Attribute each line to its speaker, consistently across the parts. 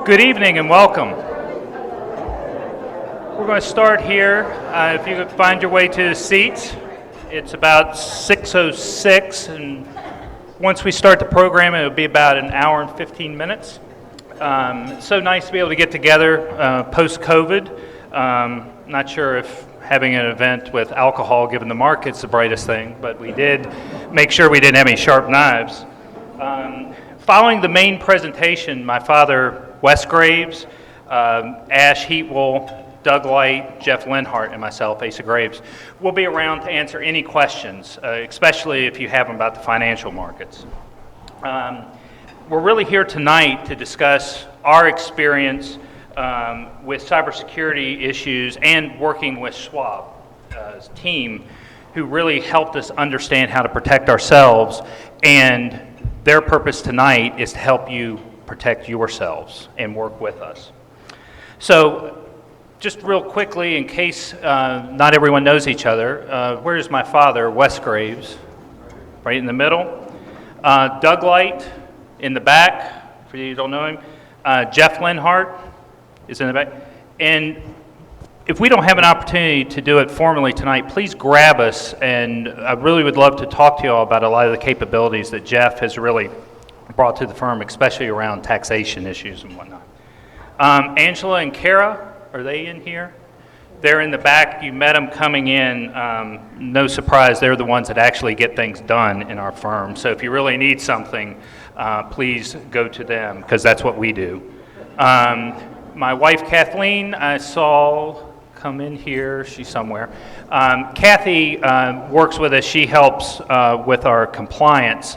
Speaker 1: Good evening and welcome. We're going to start here. If you could find your way to the seats, it's about 6:06, and once we start the program, it'll be about an hour and 15 minutes. It's so nice to be able to get together post-COVID. Not sure if having an event with alcohol, given the market's the brightest thing, but we did make sure we didn't have any sharp knives. Following the main presentation, my father, Wes Graves, Ash Heatwell, Doug Light, Jeff Linhart, and myself, Asa Graves, will be around to answer any questions, especially if you have them about the financial markets. We're really here tonight to discuss our experience with cybersecurity issues and working with Schwab's team, who really helped us understand how to protect ourselves, and their purpose tonight is to help you protect yourselves and work with us. So just real quickly, in case not everyone knows each other, where's my father, Wes Graves? Right in the middle. Doug Light in the back, for you who don't know him. Jeff Linhart is in the back. And if we don't have an opportunity to do it formally tonight, please grab us, and I really would love to talk to you all about a lot of the capabilities that Jeff has really brought to the firm, especially around taxation issues and whatnot. Angela and Kara, are they in here? They're in the back. You met them coming in. No surprise, they're the ones that actually get things done in our firm. So if you really need something, please go to them, because that's what we do. My wife, Kathleen, I saw come in here. She's somewhere. Kathy works with us. She helps with our compliance.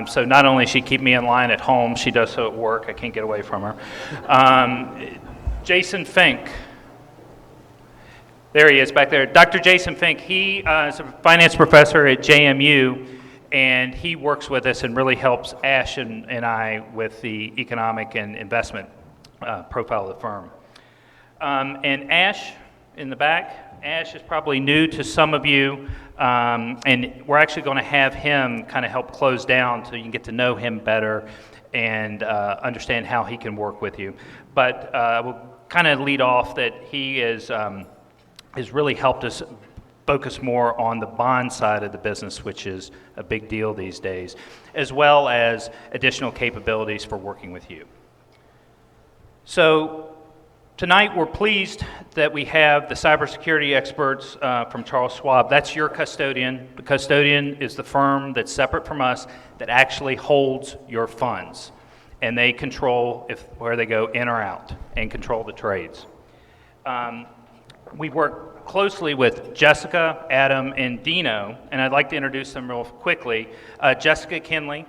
Speaker 1: So not only does she keep me in line at home, she does so at work. I can't get away from her. Jason Fink. There he is back there. Dr. Jason Fink, he is a finance professor at JMU, and he works with us and really helps Ash and I with the economic and investment profile of the firm. And Ash in the back, Ash is probably new to some of you, and we're actually going to have him kind of help close down so you can get to know him better and understand how he can work with you. But we'll kind of lead off that he has really helped us focus more on the bond side of the business, which is a big deal these days, as well as additional capabilities for working with you. So tonight we're pleased that we have the cybersecurity experts from Charles Schwab. That's your custodian. The custodian is the firm that's separate from us that actually holds your funds, and they control where they go in or out and control the trades. We work closely with Jessica, Adam, and Dino, and I'd like to introduce them real quickly. Jessica Kinley,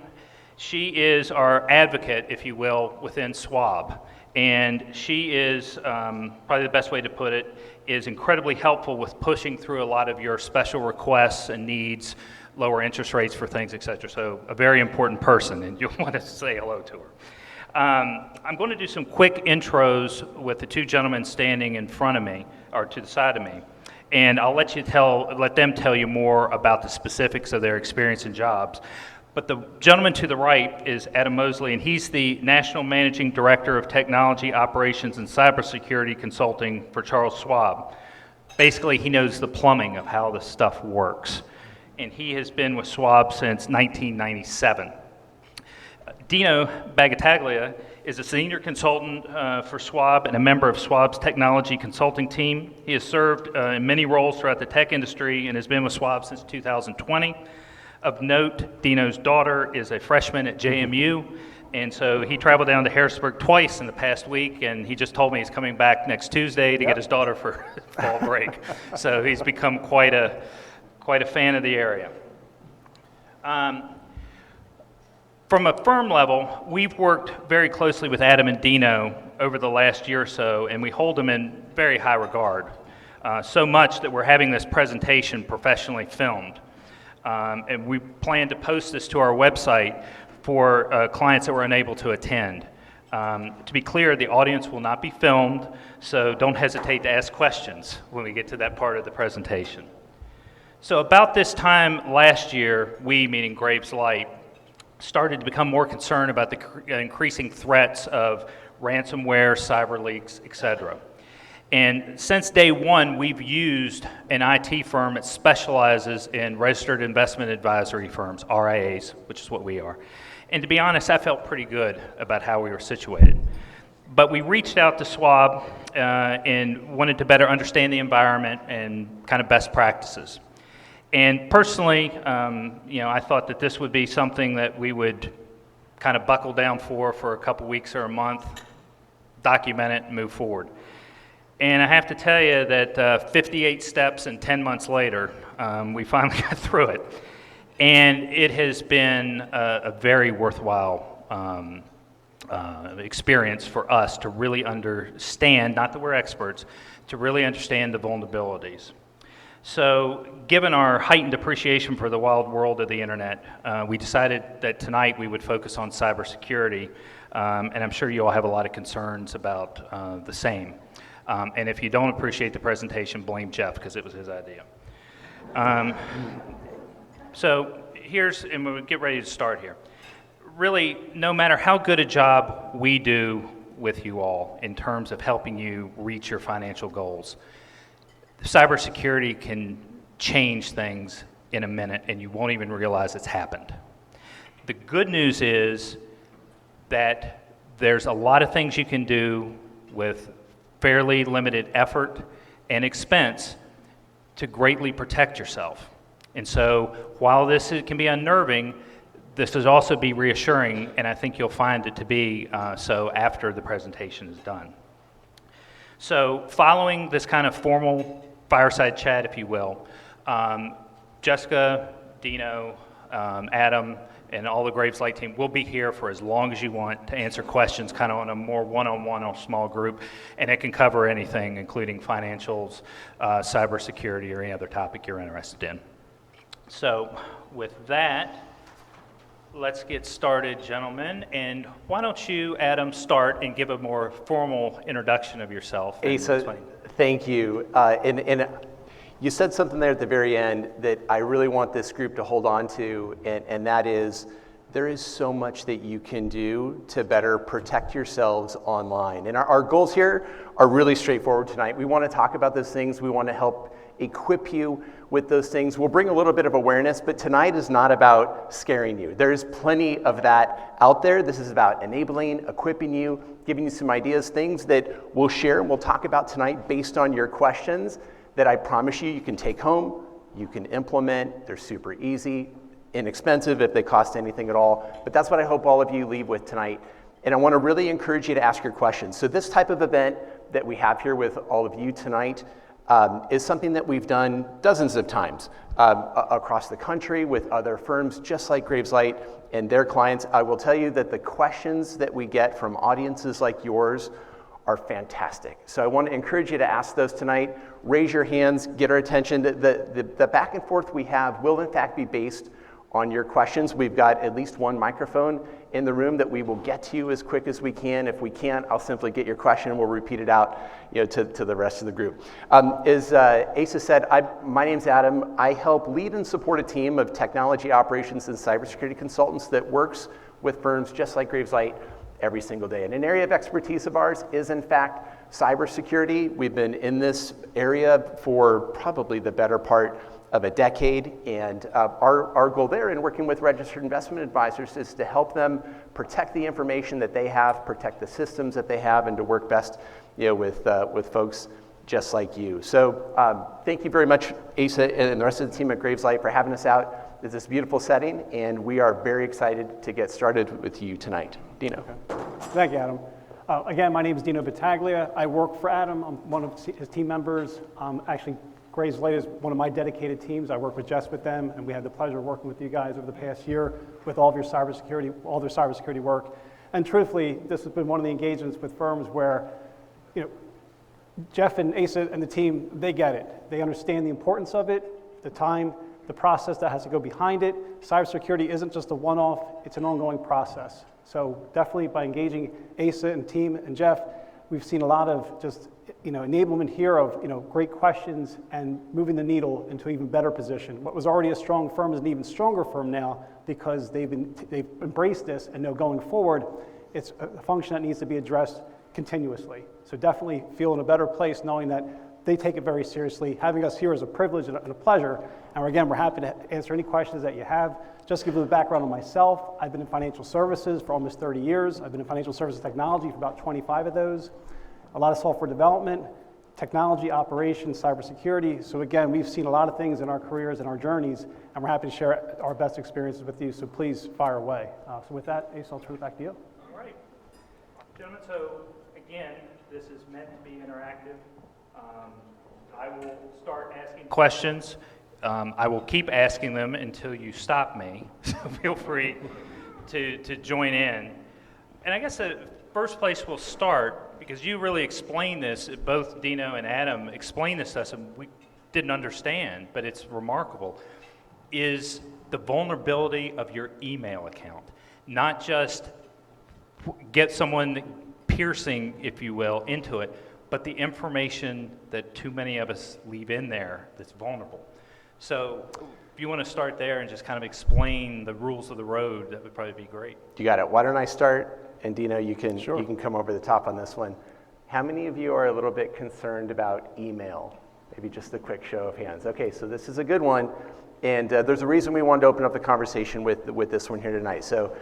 Speaker 1: she is our advocate, if you will, within Schwab. And she is, probably the best way to put it, is incredibly helpful with pushing through a lot of your special requests and needs, lower interest rates for things, et cetera. So a very important person, and you'll want to say hello to her. I'm going to do some quick intros with the two gentlemen standing in front of me, or to the side of me. And I'll let them tell you more about the specifics of their experience and jobs. But the gentleman to the right is Adam Mosely, and he's the National Managing Director of Technology Operations and Cybersecurity Consulting for Charles Schwab. Basically, he knows the plumbing of how this stuff works. And he has been with Schwab since 1997. Dino Bagataglia is a senior consultant for Schwab and a member of Schwab's technology consulting team. He has served in many roles throughout the tech industry and has been with Schwab since 2020. Of note, Dino's daughter is a freshman at JMU, and so he traveled down to Harrisburg twice in the past week, and he just told me he's coming back next Tuesday to get his daughter for fall break. So he's become quite a fan of the area. From a firm level, we've worked very closely with Adam and Dino over the last year or so, and we hold them in very high regard. So much that we're having this presentation professionally filmed. And we plan to post this to our website for clients that were unable to attend. To be clear, the audience will not be filmed, so don't hesitate to ask questions when we get to that part of the presentation. So about this time last year, we, meaning Graves Light, started to become more concerned about the increasing threats of ransomware, cyber leaks, etc. And since day one, we've used an IT firm that specializes in registered investment advisory firms, RIAs, which is what we are. And to be honest, I felt pretty good about how we were situated. But we reached out to Schwab and wanted to better understand the environment and kind of best practices. And personally, I thought that this would be something that we would kind of buckle down for a couple weeks or a month, document it, and move forward. And I have to tell you that 58 steps and 10 months later, we finally got through it. And it has been a very worthwhile experience for us to really understand, not that we're experts, to really understand the vulnerabilities. So given our heightened appreciation for the wild world of the internet, we decided that tonight we would focus on cybersecurity, and I'm sure you all have a lot of concerns about the same. And if you don't appreciate the presentation, blame Jeff, because it was his idea. So and we'll get ready to start here. Really, no matter how good a job we do with you all in terms of helping you reach your financial goals, cybersecurity can change things in a minute and you won't even realize it's happened. The good news is that there's a lot of things you can do with fairly limited effort and expense to greatly protect yourself. And so while this can be unnerving, this will also be reassuring, and I think you'll find it to be so after the presentation is done. So following this kind of formal fireside chat, if you will, Jessica, Dino, Adam, and all the Graves Light team will be here for as long as you want to answer questions kind of on a more one-on-one or small group, and it can cover anything, including financials, cybersecurity, or any other topic you're interested in. So with that, let's get started, gentlemen. And why don't you, Adam, start and give a more formal introduction of yourself.
Speaker 2: Asa, thank you. And you said something there at the very end that I really want this group to hold on to, and that is there is so much that you can do to better protect yourselves online. And our goals here are really straightforward tonight. We want to talk about those things. We want to help equip you with those things. We'll bring a little bit of awareness, but tonight is not about scaring you. There's plenty of that out there. This is about enabling, equipping you, giving you some ideas, things that we'll share and we'll talk about tonight based on your questions that I promise you can take home, you can implement. They're super easy, inexpensive if they cost anything at all. But that's what I hope all of you leave with tonight. And I want to really encourage you to ask your questions. So this type of event that we have here with all of you tonight is something that we've done dozens of times across the country with other firms just like Graves Light and their clients. I will tell you that the questions that we get from audiences like yours are fantastic. So I want to encourage you to ask those tonight. Raise your hands, get our attention. The back and forth we have will in fact be based on your questions. We've got at least one microphone in the room that we will get to you as quick as we can. If we can't, I'll simply get your question and we'll repeat it out to the rest of the group. As Asa said, my name's Adam. I help lead and support a team of technology operations and cybersecurity consultants that works with firms just like Graves Light every single day. And an area of expertise of ours is in fact cybersecurity. We've been in this area for probably the better part of a decade, and our goal there in working with registered investment advisors is to help them protect the information that they have, protect the systems that they have, and to work best with folks just like you. So thank you very much, Asa and the rest of the team at Graves Light, for having us out in this beautiful setting, and we are very excited to get started with you tonight. Dino.
Speaker 3: Okay. Thank you, Adam. Again, my name is Dino Battaglia. I work for Adam. I'm one of his team members. Actually, Graves Light is one of my dedicated teams. I work with Jess with them, and we had the pleasure of working with you guys over the past year with all of your cybersecurity, all their cybersecurity work. And truthfully, this has been one of the engagements with firms where, Jeff and Asa and the team, they get it. They understand the importance of it, the time, the process that has to go behind it. Cybersecurity isn't just a one-off, it's an ongoing process. So definitely by engaging Asa and team and Jeff, we've seen a lot of just enablement here of great questions and moving the needle into an even better position. What was already a strong firm is an even stronger firm now because they've embraced this and know going forward it's a function that needs to be addressed continuously. So definitely feel in a better place knowing that they take it very seriously. Having us here is a privilege and a pleasure. And again, we're happy to answer any questions that you have. Just to give you a background on myself, I've been in financial services for almost 30 years. I've been in financial services technology for about 25 of those. A lot of software development, technology, operations, cybersecurity. So again, we've seen a lot of things in our careers and our journeys, and we're happy to share our best experiences with you. So please fire away. So with that, Ace, I'll turn it back to you.
Speaker 1: All right. Gentlemen, so again, this is meant to be interactive. I will start asking questions. I will keep asking them until you stop me, so feel free to join in. And I guess the first place we'll start, because you really explained this, both Dino and Adam explained this to us, and we didn't understand, but it's remarkable, is the vulnerability of your email account. Not just get someone piercing, if you will, into it, but the information that too many of us leave in there that's vulnerable. So if you want to start there and just kind of explain the rules of the road, that would probably be great.
Speaker 2: You got it. Why don't I start? And Dino, you can
Speaker 3: Sure.
Speaker 2: you can come over the top on this one. How many of you are a little bit concerned about email? Maybe just a quick show of hands. Okay, so this is a good one. And there's a reason we wanted to open up the conversation with this one here tonight. So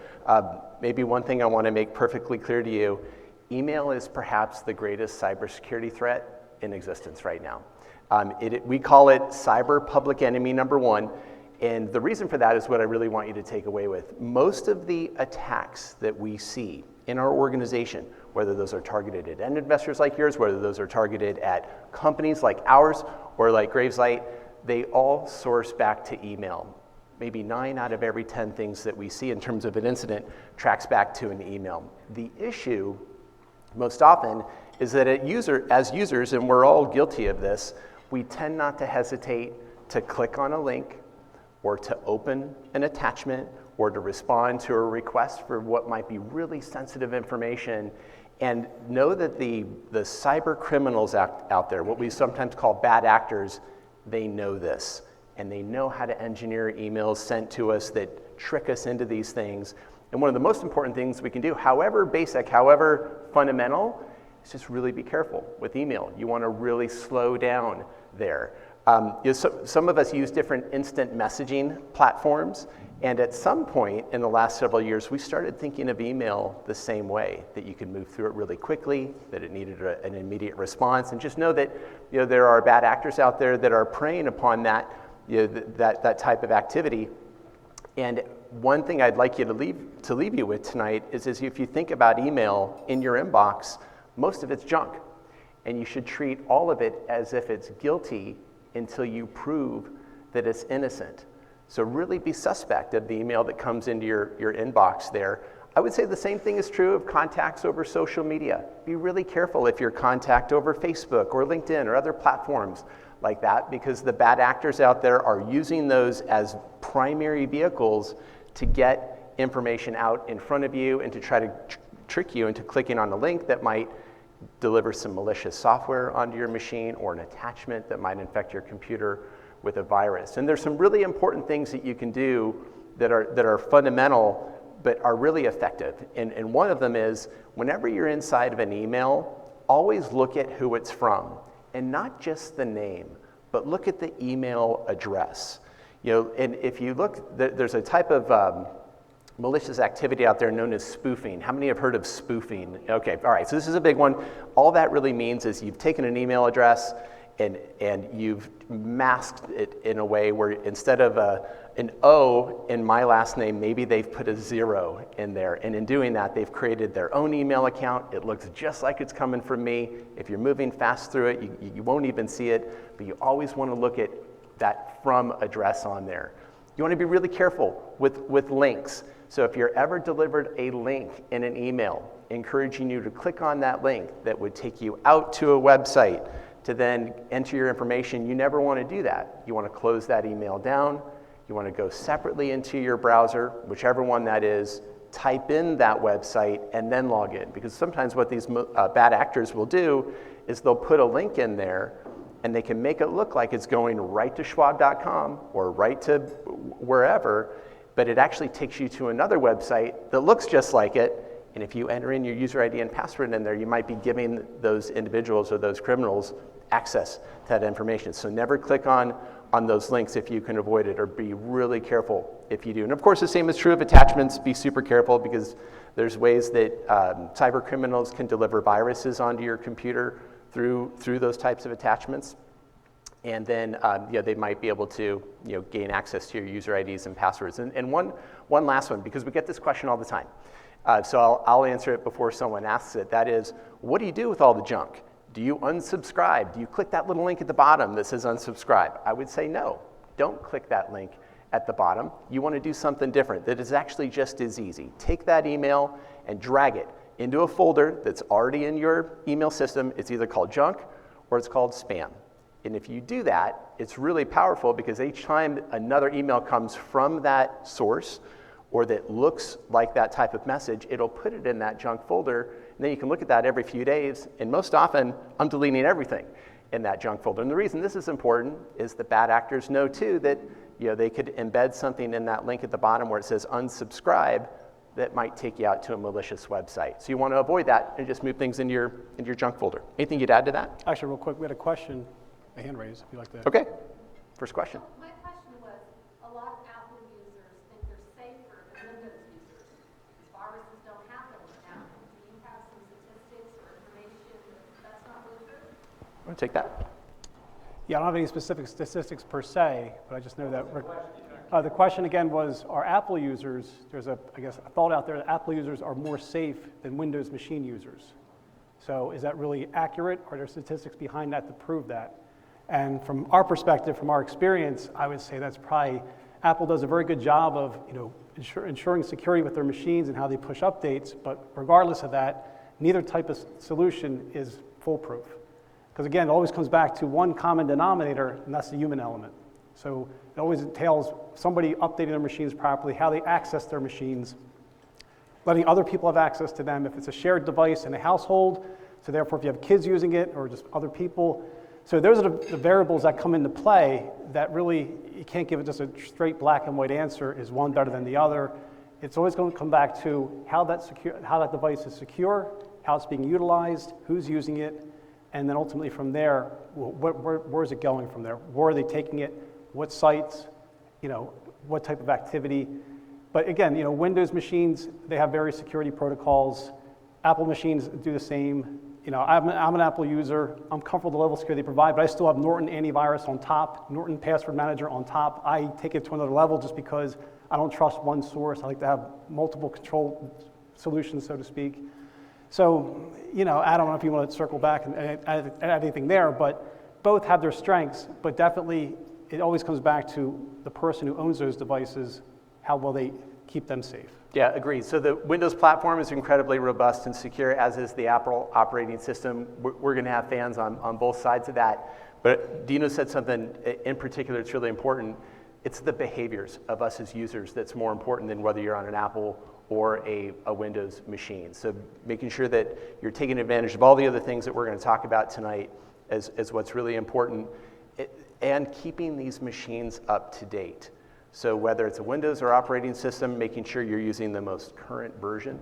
Speaker 2: maybe one thing I want to make perfectly clear to you, email is perhaps the greatest cybersecurity threat in existence right now. We call it cyber public enemy number one, and the reason for that is what I really want you to take away with. Most of the attacks that we see in our organization, whether those are targeted at end investors like yours, whether those are targeted at companies like ours or like Graveslight, they all source back to email. Maybe 9 out of every 10 things that we see in terms of an incident tracks back to an email. The issue most often is that as users, and we're all guilty of this, we tend not to hesitate to click on a link or to open an attachment or to respond to a request for what might be really sensitive information. And know that the cyber criminals out there, what we sometimes call bad actors, they know this. And they know how to engineer emails sent to us that trick us into these things. And one of the most important things we can do, however basic, however fundamental, is just really be careful with email. You want to really slow down there. Some of us use different instant messaging platforms, and at some point in the last several years, we started thinking of email the same way, that you could move through it really quickly, that it needed an immediate response, and just know that there are bad actors out there that are preying upon that, that type of activity. And one thing I'd like you to leave you with tonight is if you think about email in your inbox, most of it's junk, and you should treat all of it as if it's guilty until you prove that it's innocent. So really be suspect of the email that comes into your inbox there. I would say the same thing is true of contacts over social media. Be really careful if you're contact over Facebook or LinkedIn or other platforms like that, because the bad actors out there are using those as primary vehicles to get information out in front of you and to try to trick you into clicking on a link that might deliver some malicious software onto your machine or an attachment that might infect your computer with a virus. And there's some really important things that you can do that are fundamental but are really effective. And one of them is, whenever you're inside of an email, always look at who it's from, and not just the name, but look at the email address. And if you look, there's a type of malicious activity out there known as spoofing. How many have heard of spoofing? Okay, all right, so this is a big one. All that really means is you've taken an email address and you've masked it in a way where instead of an O in my last name, maybe they've put a 0 in there. And in doing that, they've created their own email account. It looks just like it's coming from me. If you're moving fast through it, you won't even see it, but you always want to look at that from address on there. You want to be really careful with links. So if you're ever delivered a link in an email encouraging you to click on that link that would take you out to a website to then enter your information, you never want to do that. You want to close that email down. You want to go separately into your browser, whichever one that is, type in that website, and then log in. Because sometimes what these bad actors will do is they'll put a link in there, and they can make it look like it's going right to schwab.com or right to wherever, but it actually takes you to another website that looks just like it, And if you enter in your user ID and password in there, you might be giving those individuals or those criminals access to that information. So never click on those links if you can avoid it, or be really careful if you do. And of course, the same is true of attachments. Be super careful, because there's ways that cyber criminals can deliver viruses onto your computer through those types of attachments. And then they might be able to gain access to your user IDs and passwords. And one last one, because we get this question all the time. So I'll answer it before someone asks it. That is, what do you do with all the junk? Do you unsubscribe? Do you click that little link at the bottom that says unsubscribe? I would say no. Don't click that link at the bottom. You want to do something different that is actually just as easy. Take that email and drag it into a folder that's already in your email system. It's either called junk or it's called spam. And if you do that, it's really powerful, because each time another email comes from that source or that looks like that type of message, it'll put it in that junk folder, and then you can look at that every few days, and most often, I'm deleting everything in that junk folder. And the reason this is important is the bad actors know too that they could embed something in that link at the bottom where it says unsubscribe that might take you out to a malicious website. So you want to avoid that and just move things into your junk folder. Anything you'd add to that?
Speaker 3: Actually, real quick, we had a question, a hand raise, if you'd like to.
Speaker 2: Okay, first question.
Speaker 4: My question was, a lot of Apple users think they're safer than Windows users. Viruses don't happen with Apple. Do you have some statistics or information that's not really true?
Speaker 2: Want to take that?
Speaker 3: Yeah, I don't have any specific statistics per se, but I just know that. The question again was, are Apple users, there's a thought out there that Apple users are more safe than Windows machine users. So is that really accurate? Are there statistics behind that to prove that? And from our perspective, from our experience, I would say that's probably, Apple does a very good job of ensuring security with their machines and how they push updates, but regardless of that, neither type of solution is foolproof. Because again, it always comes back to one common denominator, and that's the human element. So it always entails somebody updating their machines properly, how they access their machines, letting other people have access to them. If it's a shared device in a household, so therefore if you have kids using it or just other people. So those are the variables that come into play that really, you can't give it just a straight black and white answer, is one better than the other. It's always going to come back to how that device is secure, how it's being utilized, who's using it, and then ultimately from there, where is it going from there? Where are they taking it? What sites? What type of activity? But again, Windows machines, they have various security protocols. Apple machines do the same. I'm an Apple user. I'm comfortable with the level of security they provide, but I still have Norton antivirus on top, Norton password manager on top. I take it to another level just because I don't trust one source. I like to have multiple control solutions, so to speak. So, I don't know if you want to circle back and add anything there, but both have their strengths, but definitely it always comes back to the person who owns those devices, how well they keep them safe.
Speaker 2: Yeah, agreed. So the Windows platform is incredibly robust and secure, as is the Apple operating system. We're going to have fans on both sides of that. But Dino said something in particular that's really important. It's the behaviors of us as users that's more important than whether you're on an Apple or a Windows machine. So making sure that you're taking advantage of all the other things that we're going to talk about tonight as what's really important, and keeping these machines up to date. So whether it's a Windows or operating system, making sure you're using the most current version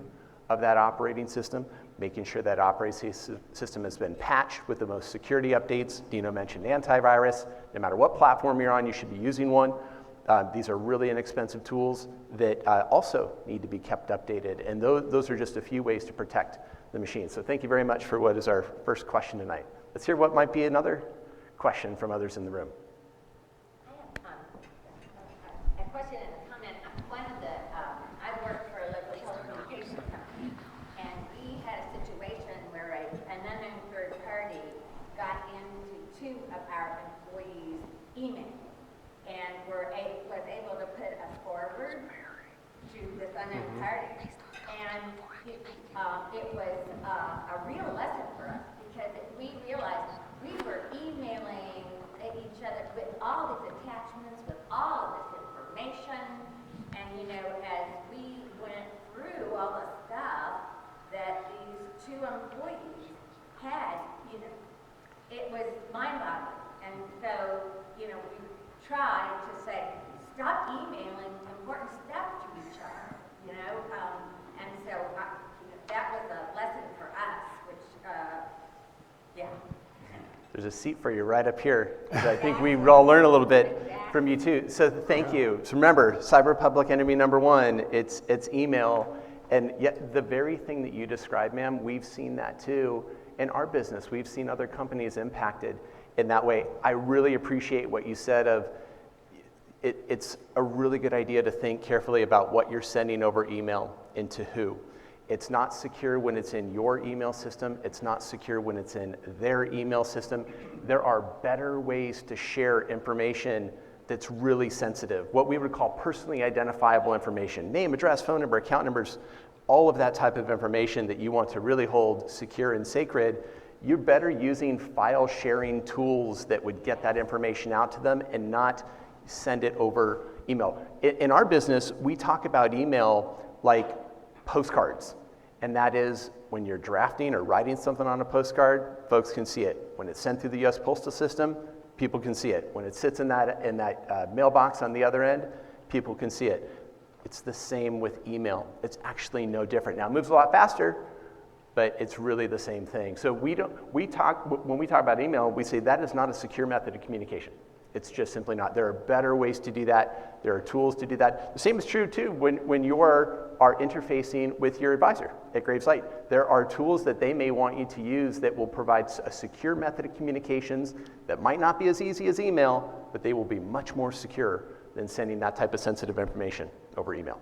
Speaker 2: of that operating system, making sure that operating system has been patched with the most security updates. Dino mentioned antivirus. No matter what platform you're on, you should be using one. These are really inexpensive tools that also need to be kept updated. And those are just a few ways to protect the machine. So thank you very much for what is our first question tonight. Let's hear what might be another question from others in the room.
Speaker 5: A question and a comment. One of the, I worked for a local telecommunications company, and we had a situation where an unknown third party got into two of our employees' email, and was able to put a forward to this unknown party. And it was a real lesson for us, because we realized we were emailing each other with all these attachments, with all of this information, and as we went through all the stuff that these two employees had, it was mind-boggling. And so, we tried to say, stop emailing important stuff to each other, and so
Speaker 2: There's a seat for you right up here. So I think we all learn a little bit from you too. So thank you. So remember, cyber public enemy number one, it's email. And yet the very thing that you described, ma'am, we've seen that too in our business. We've seen other companies impacted in that way. I really appreciate what you said of it's a really good idea to think carefully about what you're sending over email and to who. It's not secure when it's in your email system. It's not secure when it's in their email system. There are better ways to share information that's really sensitive, what we would call personally identifiable information, name, address, phone number, account numbers, all of that type of information that you want to really hold secure and sacred. You're better using file sharing tools that would get that information out to them and not send it over email. In our business, we talk about email like postcards. And that is when you're drafting or writing something on a postcard, folks can see it. When it's sent through the US postal system, people can see it. When it sits in that mailbox on the other end, people can see it. It's the same with email. It's actually no different. Now it moves a lot faster, but it's really the same thing. So when we talk about email, we say that is not a secure method of communication. It's just simply not. There are better ways to do that. There are tools to do that. The same is true too when you are interfacing with your advisor at Gravesite. There are tools that they may want you to use that will provide a secure method of communications that might not be as easy as email, but they will be much more secure than sending that type of sensitive information over email.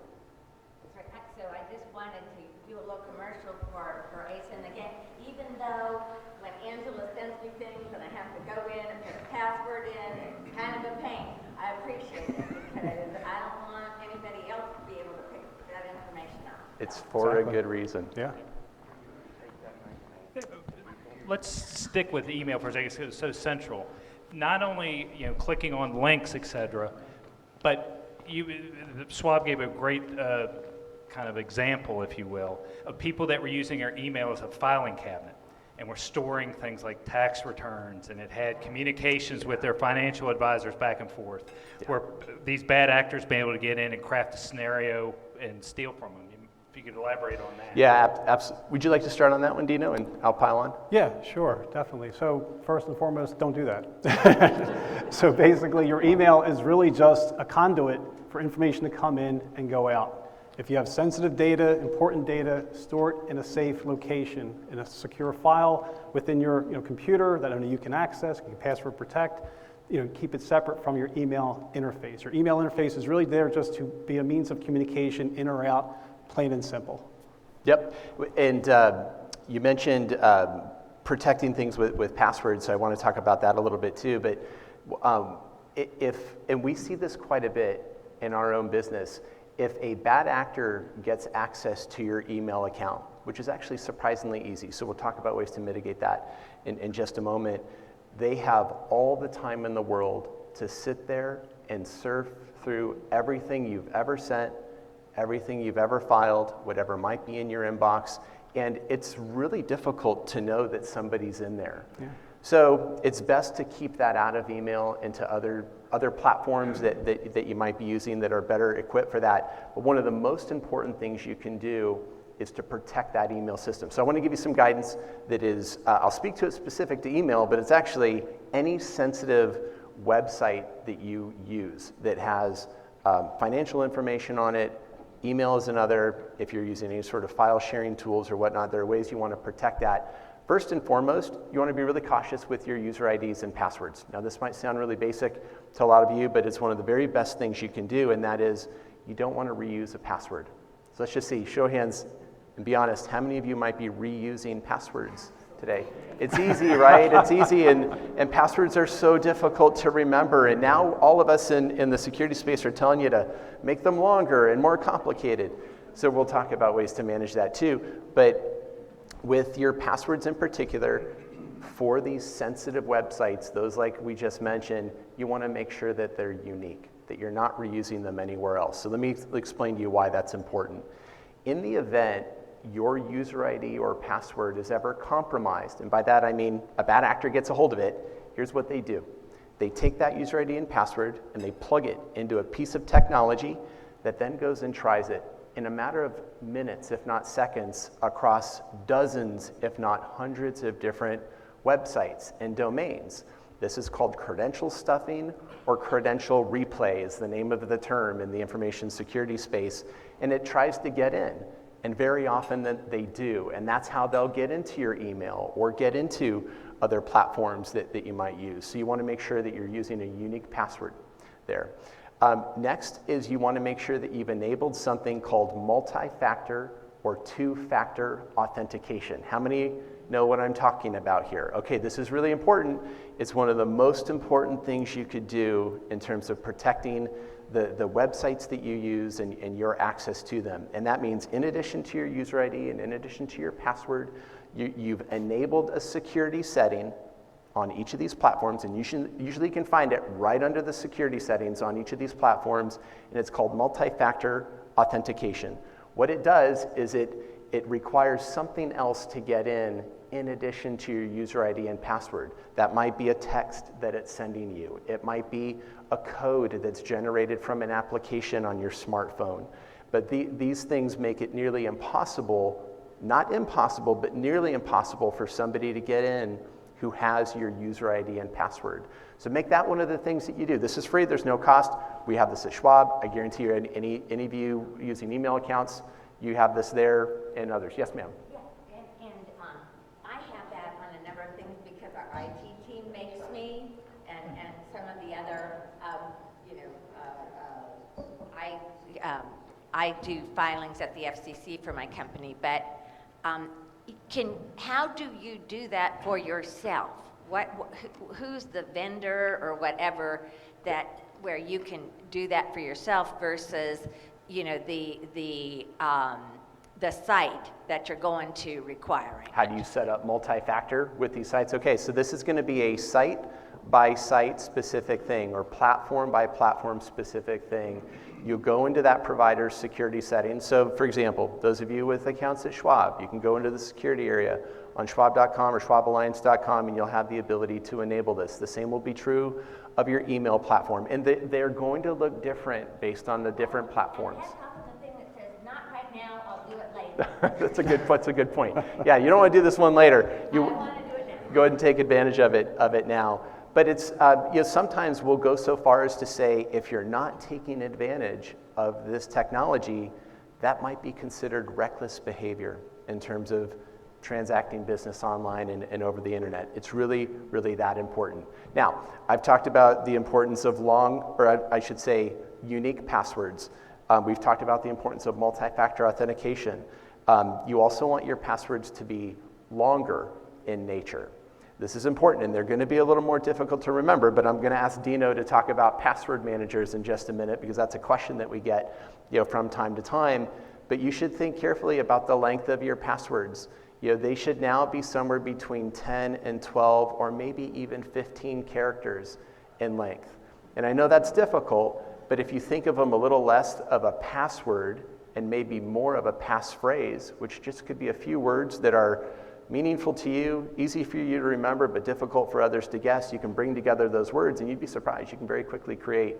Speaker 5: That's right. So I just wanted to do a little commercial for ACE. And again, even though when Angela sends me things and I have to go in and put a password in, it's kind of a pain. I appreciate it because I don't want anybody else to be able to pick that information up.
Speaker 2: It's for a good reason.
Speaker 3: Yeah.
Speaker 1: Let's stick with email for a second because it's so central. Not only clicking on links, etc., but Schwab gave a great kind of example, if you will, of people that were using our email as a filing cabinet. And were storing things like tax returns, and it had communications with their financial advisors back and forth, where these bad actors been able to get in and craft a scenario and steal from them. If you could elaborate on that.
Speaker 2: Yeah, absolutely. Would you like to start on that one, Dino, and I'll pile on?
Speaker 3: Yeah, sure, definitely. So first and foremost, don't do that. So basically, your email is really just a conduit for information to come in and go out. If you have sensitive data, important data, store it in a safe location, in a secure file within your computer that only you can access, you can password protect, keep it separate from your email interface. Your email interface is really there just to be a means of communication in or out, plain and simple.
Speaker 2: Yep, and you mentioned protecting things with passwords, so I want to talk about that a little bit too, but and we see this quite a bit in our own business. If a bad actor gets access to your email account, which is actually surprisingly easy, so we'll talk about ways to mitigate that in just a moment, they have all the time in the world to sit there and surf through everything you've ever sent, everything you've ever filed, whatever might be in your inbox, and it's really difficult to know that somebody's in there. Yeah. So it's best to keep that out of email and to other platforms that you might be using that are better equipped for that. But one of the most important things you can do is to protect that email system. So I want to give you some guidance that is, I'll speak to it specific to email, but it's actually any sensitive website that you use that has financial information on it. Email is another. If you're using any sort of file sharing tools or whatnot, there are ways you want to protect that. First and foremost, you want to be really cautious with your user IDs and passwords. Now, this might sound really basic to a lot of you, but it's one of the very best things you can do, and that is you don't want to reuse a password. So let's just see, show of hands, and be honest, how many of you might be reusing passwords today? It's easy, right? It's easy, and passwords are so difficult to remember, and now all of us in the security space are telling you to make them longer and more complicated. So we'll talk about ways to manage that too, but with your passwords in particular, for these sensitive websites, those like we just mentioned, you want to make sure that they're unique, that you're not reusing them anywhere else. So let me explain to you why that's important. In the event your user ID or password is ever compromised, and by that I mean a bad actor gets a hold of it, here's what they do. They take that user ID and password and they plug it into a piece of technology that then goes and tries it in a matter of minutes, if not seconds, across dozens, if not hundreds of different websites and domains. This is called credential stuffing or credential replay is the name of the term in the information security space, and it tries to get in. And very often they do, and that's how they'll get into your email or get into other platforms that you might use. So you want to make sure that you're using a unique password there. Next is you want to make sure that you've enabled something called multi-factor or two-factor authentication. How many know what I'm talking about here? Okay, this is really important. It's one of the most important things you could do in terms of protecting the websites that you use and your access to them. And that means in addition to your user ID and in addition to your password, you've enabled a security setting on each of these platforms, and you usually can find it right under the security settings on each of these platforms, and it's called multi-factor authentication. What it does is it requires something else to get in addition to your user ID and password. That might be a text that it's sending you. It might be a code that's generated from an application on your smartphone. But these things make it nearly impossible, not impossible, but nearly impossible for somebody to get in who has your user ID and password. So make that one of the things that you do. This is free, there's no cost. We have this at Schwab. I guarantee you, any of you using email accounts, you have this there and others. Yes, ma'am.
Speaker 5: Yeah, and I have that on a number of things because our IT team makes me, and some of the other, I do filings at the FCC for my company, but how do you do that for yourself? Who's the vendor or whatever where you can do that for yourself versus, the site that you're going to requiring?
Speaker 2: How do you set up multi-factor with these sites? Okay, so this is going to be a site-by-site specific thing or platform-by-platform specific thing. You go into that provider's security settings. So for example, those of you with accounts at Schwab, you can go into the security area on schwab.com or schwaballiance.com and you'll have the ability to enable this. The same will be true of your email platform. And they're going to look different based on the different platforms.
Speaker 5: And that's often the thing that says, not right now, I'll do it later.
Speaker 2: That's a good point. Yeah, you don't want to do this one later.
Speaker 5: I want to do it now.
Speaker 2: Go ahead and take advantage of it now. But it's sometimes we'll go so far as to say if you're not taking advantage of this technology, that might be considered reckless behavior in terms of transacting business online and over the internet. It's really, really that important. Now, I've talked about the importance of unique passwords. We've talked about the importance of multi-factor authentication. You also want your passwords to be longer in nature. This is important, and they're going to be a little more difficult to remember, but I'm going to ask Dino to talk about password managers in just a minute because that's a question that we get from time to time. But you should think carefully about the length of your passwords. They should now be somewhere between 10 and 12 or maybe even 15 characters in length. And I know that's difficult, but if you think of them a little less of a password and maybe more of a passphrase, which just could be a few words that are meaningful to you, easy for you to remember, but difficult for others to guess, you can bring together those words and you'd be surprised. You can very quickly create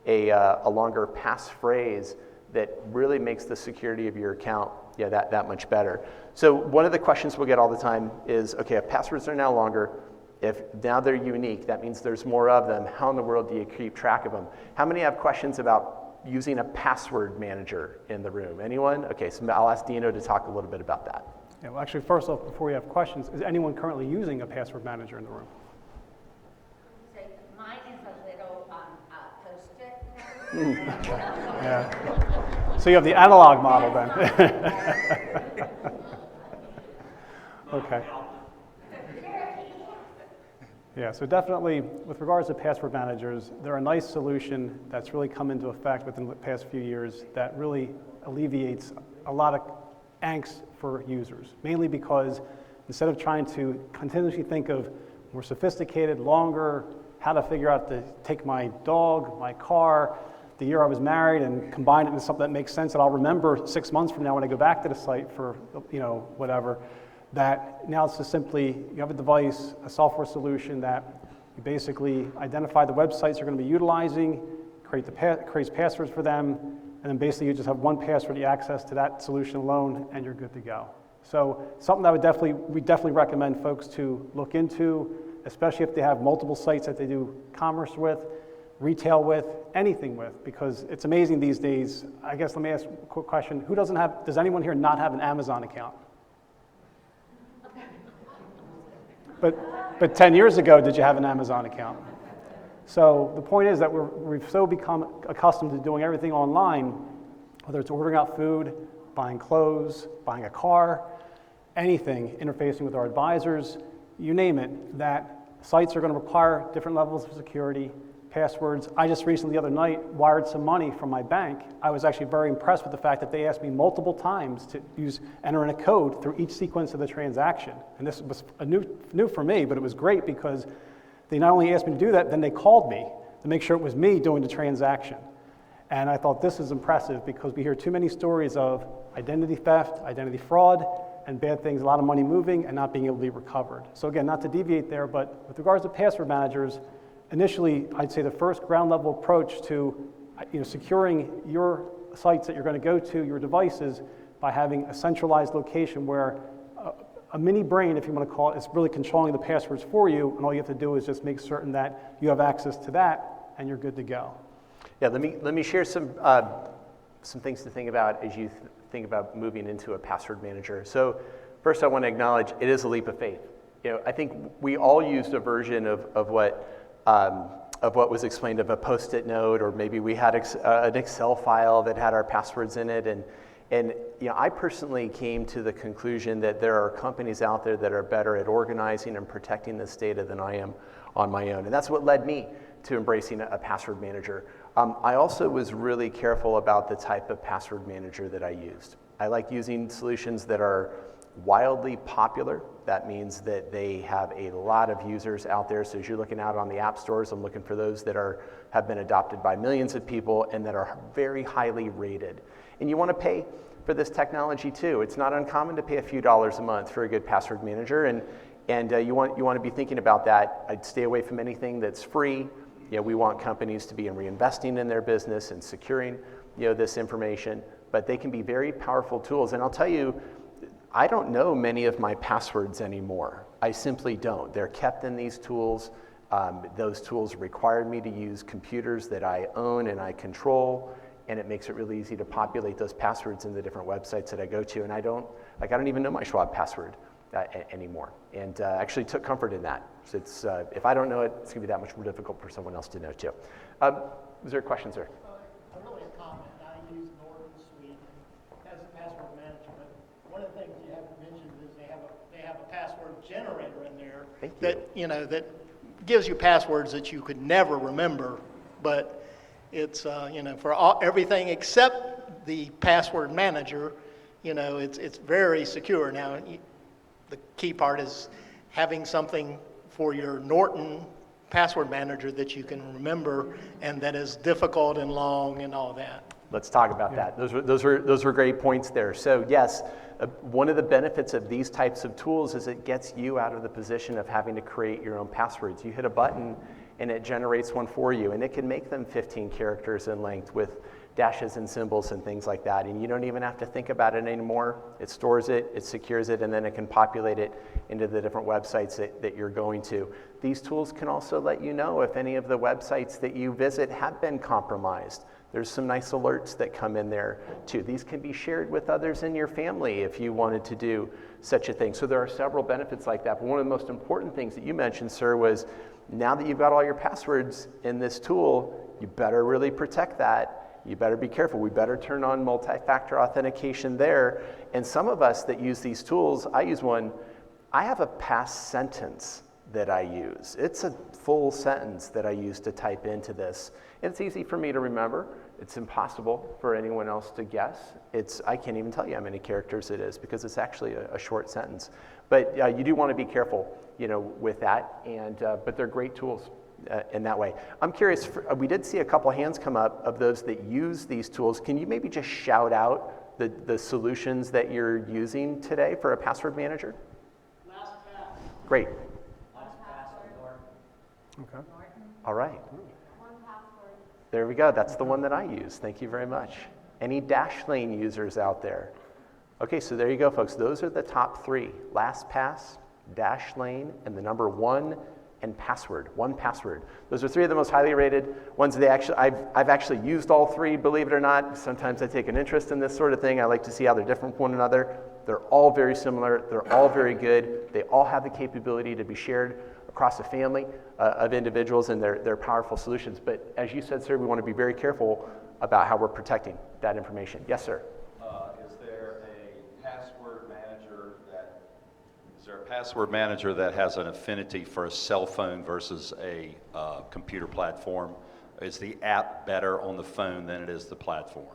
Speaker 2: a longer passphrase that really makes the security of your account that much better. So one of the questions we'll get all the time is, okay, if passwords are now longer, if now they're unique, that means there's more of them. How in the world do you keep track of them? How many have questions about using a password manager in the room? Anyone? Okay, so I'll ask Dino to talk a little bit about that.
Speaker 3: Yeah, well, actually, first off, before we have questions, is anyone currently using a password manager in the room?
Speaker 5: So mine is a little Post-it.
Speaker 3: Yeah. So you have the analog model then. Okay. Yeah, so definitely, with regards to password managers, they're a nice solution that's really come into effect within the past few years that really alleviates a lot of angst for users, mainly because instead of trying to continuously think of more sophisticated, longer, how to figure out to take my dog, my car, the year I was married and combine it into something that makes sense that I'll remember 6 months from now when I go back to the site for, whatever, that now it's just simply, you have a device, a software solution that you basically identify the websites you're going to be utilizing, creates passwords for them, and then basically you just have one password, you access to that solution alone, and you're good to go. So something that we definitely recommend folks to look into, especially if they have multiple sites that they do commerce with, retail with, anything with, because it's amazing these days. I guess let me ask a quick question. Does anyone here not have an Amazon account? But 10 years ago, did you have an Amazon account? So the point is that we've so become accustomed to doing everything online, whether it's ordering out food, buying clothes, buying a car, anything, interfacing with our advisors, you name it, that sites are going to require different levels of security, passwords. I just recently, the other night, wired some money from my bank. I was actually very impressed with the fact that they asked me multiple times to enter in a code through each sequence of the transaction. And this was new for me, but it was great because they not only asked me to do that, then they called me to make sure it was me doing the transaction. And I thought this is impressive because we hear too many stories of identity theft, identity fraud, and bad things, a lot of money moving and not being able to be recovered. So again, not to deviate there, but with regards to password managers, initially, I'd say the first ground level approach to securing your sites that you're going to go to, your devices, by having a centralized location where a mini brain, if you want to call it, is really controlling the passwords for you, and all you have to do is just make certain that you have access to that, and you're good to go.
Speaker 2: Yeah, let me share some things to think about as you think about moving into a password manager. So first I want to acknowledge it is a leap of faith. I think we all used a version of what was explained of a Post-it note, or maybe we had an Excel file that had our passwords in it. And I personally came to the conclusion that there are companies out there that are better at organizing and protecting this data than I am on my own. And that's what led me to embracing a password manager. I also was really careful about the type of password manager that I used. I like using solutions that are wildly popular. That means that they have a lot of users out there. So as you're looking out on the app stores, I'm looking for those that have been adopted by millions of people and that are very highly rated. And you want to pay for this technology too. It's not uncommon to pay a few dollars a month for a good password manager, and you want to be thinking about that. I'd stay away from anything that's free. We want companies to be reinvesting in their business and securing this information, but they can be very powerful tools. And I'll tell you, I don't know many of my passwords anymore. I simply don't. They're kept in these tools. Those tools required me to use computers that I own and I control, and it makes it really easy to populate those passwords in the different websites that I go to. And I don't even know my Schwab password anymore. And actually took comfort in that. So it's if I don't know it, it's going to be that much more difficult for someone else to know too. Was there a question, sir?
Speaker 6: Really a comment. I use Norton Suite as a password manager, but one of the things you haven't mentioned is they have a password generator in there that gives you passwords that you could never remember, but it's for everything except the password manager, it's very secure. Now, the key part is having something for your Norton password manager that you can remember and that is difficult and long and all that.
Speaker 2: Let's talk about that. Those were great points there. So yes, one of the benefits of these types of tools is it gets you out of the position of having to create your own passwords. You hit a button and it generates one for you, and it can make them 15 characters in length with dashes and symbols and things like that, and you don't even have to think about it anymore. It stores it, it secures it, and then it can populate it into the different websites that you're going to. These tools can also let you know if any of the websites that you visit have been compromised. There's some nice alerts that come in there too. These can be shared with others in your family if you wanted to do such a thing. So there are several benefits like that, but one of the most important things that you mentioned, sir, was now that you've got all your passwords in this tool, you better really protect that. You better be careful. We better turn on multi-factor authentication there. And some of us that use these tools, I use one, I have a past sentence that I use. It's a full sentence that I use to type into this. It's easy for me to remember. It's impossible for anyone else to guess. I can't even tell you how many characters it is because it's actually a short sentence. But you do want to be careful, with that. And but they're great tools in that way. I'm curious. We did see a couple hands come up of those that use these tools. Can you maybe just shout out the solutions that you're using today for a password manager?
Speaker 6: LastPass.
Speaker 2: Great.
Speaker 6: LastPass and Norton.
Speaker 3: Okay.
Speaker 2: All right. There we go. That's the one that I use. Thank you very much. Any Dashlane users out there? Okay, so there you go, folks. Those are the top three: LastPass, Dashlane, and the number one, and password, 1Password. Those are three of the most highly rated ones. I've actually used all three, believe it or not. Sometimes I take an interest in this sort of thing. I like to see how they're different from one another. They're all very similar. They're all very good. They all have the capability to be shared across a family of individuals, and they're powerful solutions. But as you said, sir, we want to be very careful about how we're protecting that information. Yes, sir.
Speaker 7: Is there a password manager that has an affinity for a cell phone versus a computer platform? Is the app better on the phone than it is the platform?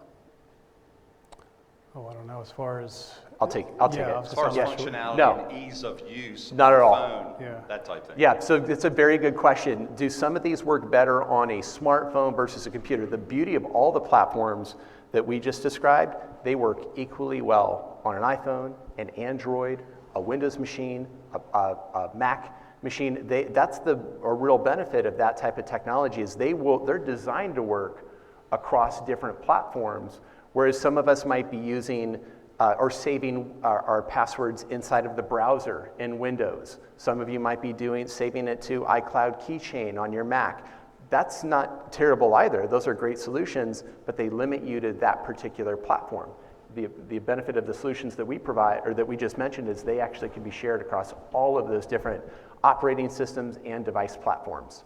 Speaker 3: Oh, I don't know, as far as...
Speaker 2: I'll take
Speaker 3: Yeah,
Speaker 2: it.
Speaker 7: As far as
Speaker 2: Yeah.
Speaker 7: functionality
Speaker 2: No.
Speaker 7: and ease of use
Speaker 2: Not
Speaker 7: on
Speaker 2: at
Speaker 7: the
Speaker 2: all.
Speaker 7: phone,
Speaker 3: Yeah.
Speaker 7: that type thing.
Speaker 2: Yeah, so it's a very good question. Do some of these work better on a smartphone versus a computer? The beauty of all the platforms that we just described, they work equally well on an iPhone, an Android, a Windows machine, a Mac machine. That's the real benefit of that type of technology is they're designed to work across different platforms, whereas some of us might be using or saving our passwords inside of the browser in Windows. Some of you might be saving it to iCloud Keychain on your Mac. That's not terrible either. Those are great solutions, but they limit you to that particular platform. The benefit of the solutions that we provide, or that we just mentioned, is they actually can be shared across all of those different operating systems and device platforms.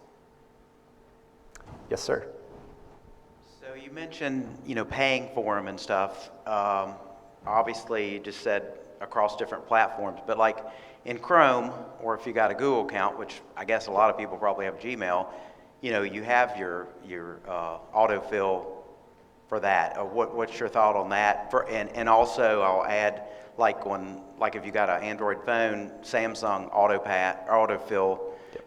Speaker 2: Yes, sir.
Speaker 8: So you mentioned, paying for them and stuff. Obviously, you just said across different platforms, but like in Chrome, or if you got a Google account, which I guess a lot of people probably have Gmail, you have your autofill for that. What's your thought on that? And also, I'll add, like if you got an Android phone, Samsung autofill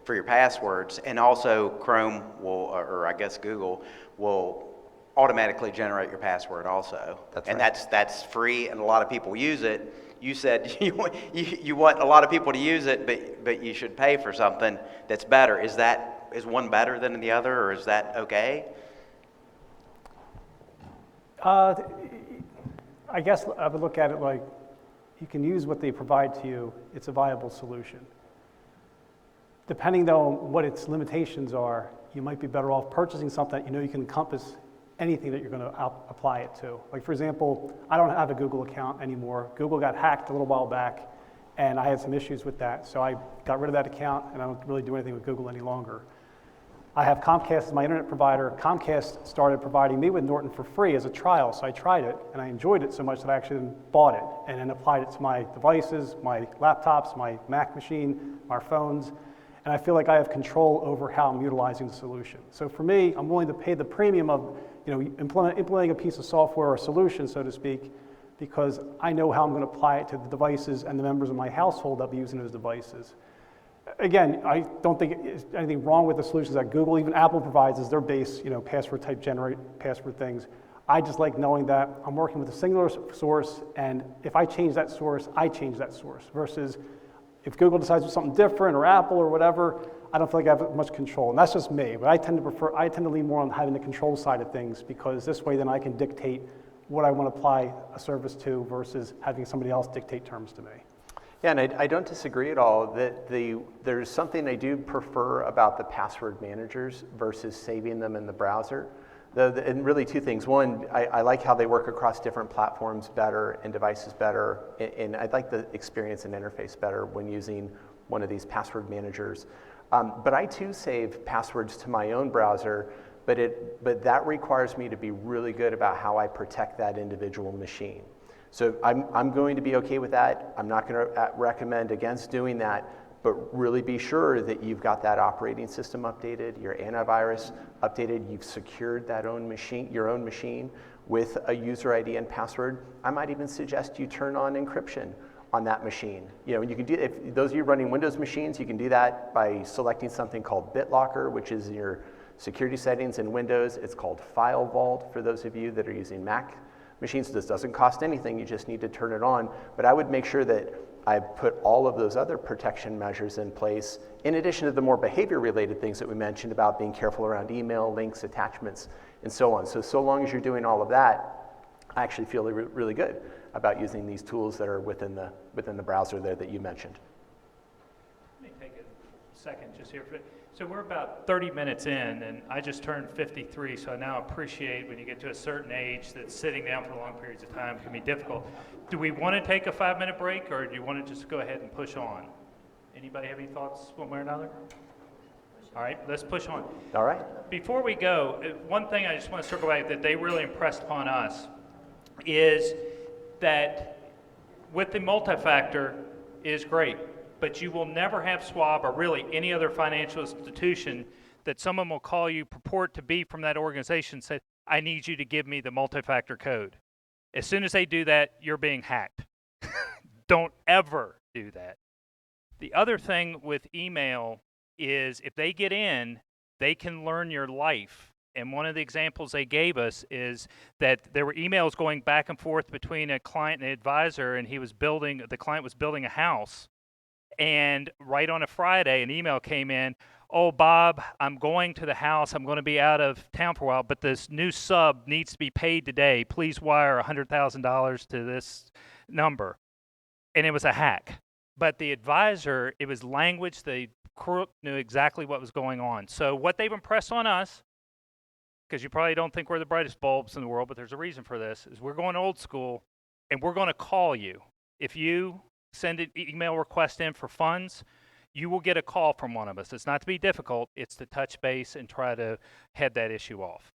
Speaker 8: for your passwords, and also Chrome will, or I guess Google will automatically generate your password also.
Speaker 2: That's
Speaker 8: and
Speaker 2: right.
Speaker 8: that's free, and a lot of people use it. You said you want a lot of people to use it, but you should pay for something that's better. Is one better than the other, or is that okay?
Speaker 3: I guess I would look at it like you can use what they provide to you. It's a viable solution. Depending, though, on what its limitations are, you might be better off purchasing something that you can encompass anything that you're going to apply it to. Like, for example, I don't have a Google account anymore. Google got hacked a little while back, and I had some issues with that. So I got rid of that account, and I don't really do anything with Google any longer. I have Comcast as my internet provider. Comcast started providing me with Norton for free as a trial, so I tried it, and I enjoyed it so much that I actually bought it and then applied it to my devices, my laptops, my Mac machine, our phones, and I feel like I have control over how I'm utilizing the solution. So for me, I'm willing to pay the premium of implementing a piece of software or solution, so to speak, because I know how I'm going to apply it to the devices and the members of my household that will be using those devices. Again, I don't think there's anything wrong with the solutions that Google, even Apple provides as their base, password type generate password things. I just like knowing that I'm working with a singular source, and if I change that source, I change that source, versus if Google decides to do something different, or Apple, or whatever, I don't feel like I have much control. And that's just me, but I tend to lean more on having the control side of things, because this way then I can dictate what I want to apply a service to versus having somebody else dictate terms to me.
Speaker 2: Yeah, and I don't disagree at all that there's something I do prefer about the password managers versus saving them in the browser. And really two things. One, I like how they work across different platforms better and devices better, and I like the experience and interface better when using one of these password managers. But I too save passwords to my own browser, but that requires me to be really good about how I protect that individual machine. So I'm going to be okay with that. I'm not going to recommend against doing that, but really be sure that you've got that operating system updated, your antivirus updated, you've secured that your own machine with a user ID and password. I might even suggest you turn on encryption on that machine. You can do, if those of you running Windows machines, you can do that by selecting something called BitLocker, which is your security settings in Windows. It's called File Vault for those of you that are using Mac machines. This doesn't cost anything, you just need to turn it on. But I would make sure that I put all of those other protection measures in place, in addition to the more behavior-related things that we mentioned about being careful around email, links, attachments, and so on. So long as you're doing all of that, I actually feel really good about using these tools that are within the browser there that you mentioned.
Speaker 1: Let me take a second just here. So we're about 30 minutes in, and I just turned 53, so I now appreciate when you get to a certain age that sitting down for long periods of time can be difficult. Do we want to take a 5-minute break, or do you want to just go ahead and push on? Anybody have any thoughts one way or another? All right, let's push on.
Speaker 2: All right.
Speaker 1: Before we go, one thing I just want to circle back that they really impressed upon us is that with the multi-factor is great, but you will never have Schwab or really any other financial institution that someone will call you, purport to be from that organization, say, I need you to give me the multi-factor code. As soon as they do that, you're being hacked. Don't ever do that. The other thing with email is if they get in, they can learn your life. And one of the examples they gave us is that there were emails going back and forth between a client and an advisor, and the client was building a house. And right on a Friday, an email came in, oh, Bob, I'm going to the house. I'm going to be out of town for a while, but this new sub needs to be paid today. Please wire $100,000 to this number. And it was a hack. But the advisor, it was language. The crook knew exactly what was going on. So what they've impressed on us, because you probably don't think we're the brightest bulbs in the world, but there's a reason for this, is we're going old school, and we're going to call you. If you send an email request in for funds, you will get a call from one of us. It's not to be difficult. It's to touch base and try to head that issue off.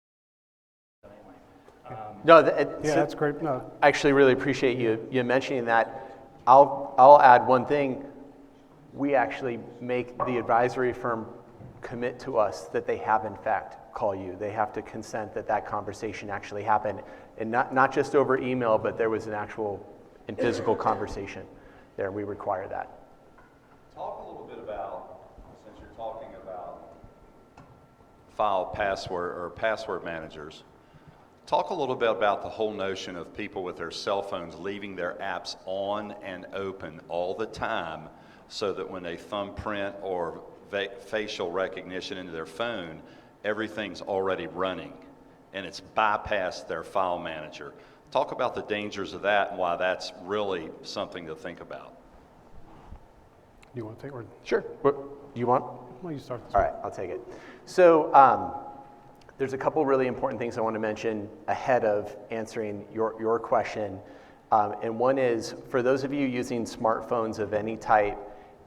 Speaker 2: No,
Speaker 3: That's great. No,
Speaker 2: I actually really appreciate you mentioning that. I'll add one thing. We actually make the advisory firm commit to us that they have in fact call you. They have to consent that conversation actually happened, and not just over email, but there was an actual and physical conversation there, and we require that.
Speaker 7: Talk a little bit about, since you're talking about file password or password managers, talk a little bit about the whole notion of people with their cell phones leaving their apps on and open all the time so that when they thumbprint or facial recognition into their phone, everything's already running and it's bypassed their file manager. Talk about the dangers of that and why that's really something to think about.
Speaker 3: you want to take or
Speaker 2: Sure. What you want?
Speaker 3: well, you start this
Speaker 2: All
Speaker 3: one.
Speaker 2: right, I'll take it. So there's a couple really important things I want to mention ahead of answering your question. And one is, for those of you using smartphones of any type,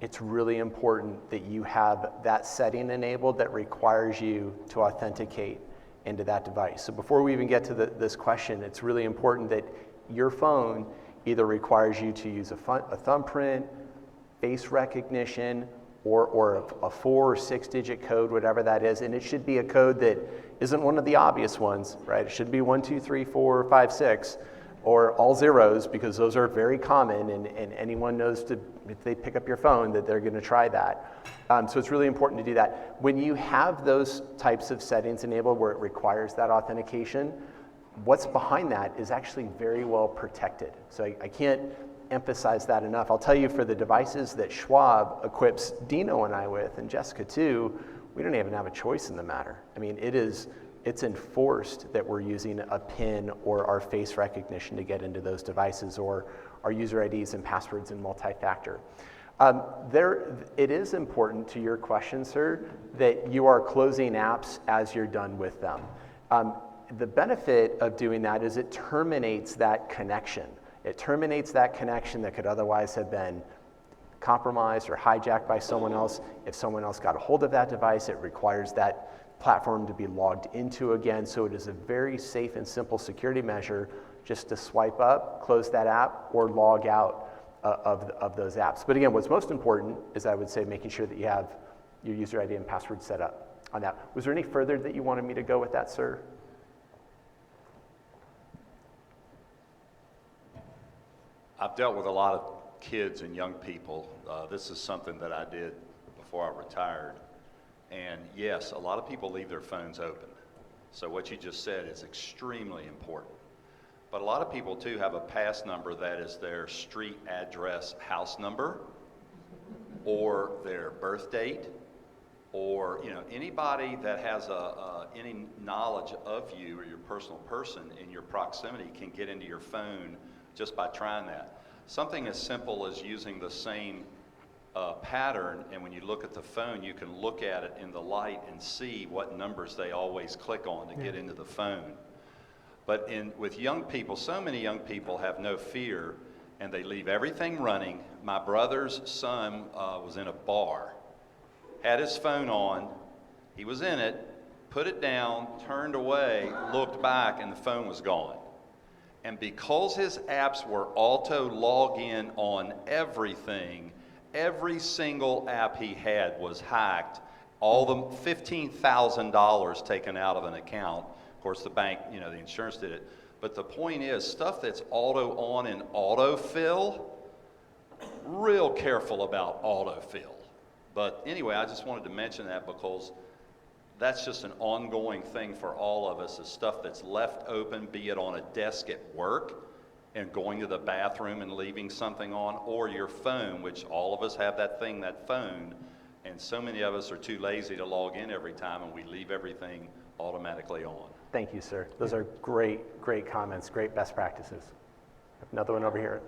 Speaker 2: it's really important that you have that setting enabled that requires you to authenticate into that device. So before we even get to this question, it's really important that your phone either requires you to use a thumbprint, face recognition, or a 4 or 6 digit code, whatever that is. And it should be a code that isn't one of the obvious ones, right? It should be 1, 2, 3, 4, 5, 6, or all zeros, because those are very common, and anyone knows if they pick up your phone that they're going to try that. So it's really important to do that. When you have those types of settings enabled where it requires that authentication, what's behind that is actually very well protected. So I can't emphasize that enough. I'll tell you, for the devices that Schwab equips Dino and I with, and Jessica too, we don't even have a choice in the matter. I mean, it's enforced that we're using a PIN or our face recognition to get into those devices, or our user IDs and passwords and multi-factor. It is important to your question, sir, that you are closing apps as you're done with them. The benefit of doing that is it terminates that connection. It terminates that connection that could otherwise have been compromised or hijacked by someone else. If someone else got a hold of that device, it requires that platform to be logged into again. So it is a very safe and simple security measure just to swipe up, close that app, or log out of those apps. But again, what's most important is, I would say, making sure that you have your user ID and password set up on that. Was there any further that you wanted me to go with that, sir?
Speaker 7: I've dealt with a lot of kids and young people. This is something that I did before I retired. And yes, a lot of people leave their phones open. So what you just said is extremely important. But a lot of people too have a pass number that is their street address, house number, or their birth date, or anybody that has any knowledge of you or your personal person in your proximity can get into your phone just by trying that. Something as simple as using the same pattern, and when you look at the phone, you can look at it in the light and see what numbers they always click on to get into the phone. But with young people, so many young people have no fear, and they leave everything running. My brother's son was in a bar, had his phone on, he was in it, put it down, turned away, looked back, and the phone was gone. And because his apps were auto login on everything, every single app he had was hacked. All the $15,000 taken out of an account. Of course, the bank, the insurance did it. But the point is, stuff that's auto on and autofill, real careful about autofill. But anyway, I just wanted to mention that because that's just an ongoing thing for all of us, is stuff that's left open, be it on a desk at work and going to the bathroom and leaving something on, or your phone, which all of us have that phone, and so many of us are too lazy to log in every time, and we leave everything automatically on.
Speaker 2: Thank you, sir. Those are great comments, great best practices. Another one over here.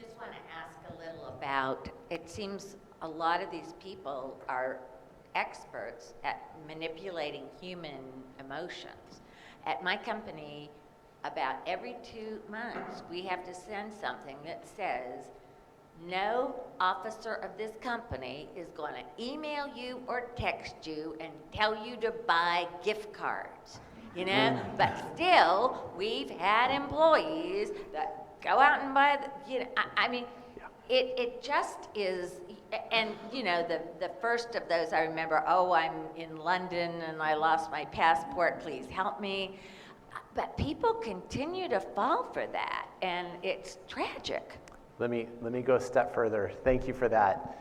Speaker 5: Just want to ask a little about, it seems a lot of these people are experts at manipulating human emotions. At my company, about every 2 months, we have to send something that says, no officer of this company is going to email you or text you and tell you to buy gift cards, But still, we've had employees that go out and buy, it just is, and the first of those I remember, I'm in London and I lost my passport, please help me. But people continue to fall for that, and it's tragic.
Speaker 2: Let me go a step further. Thank you for that.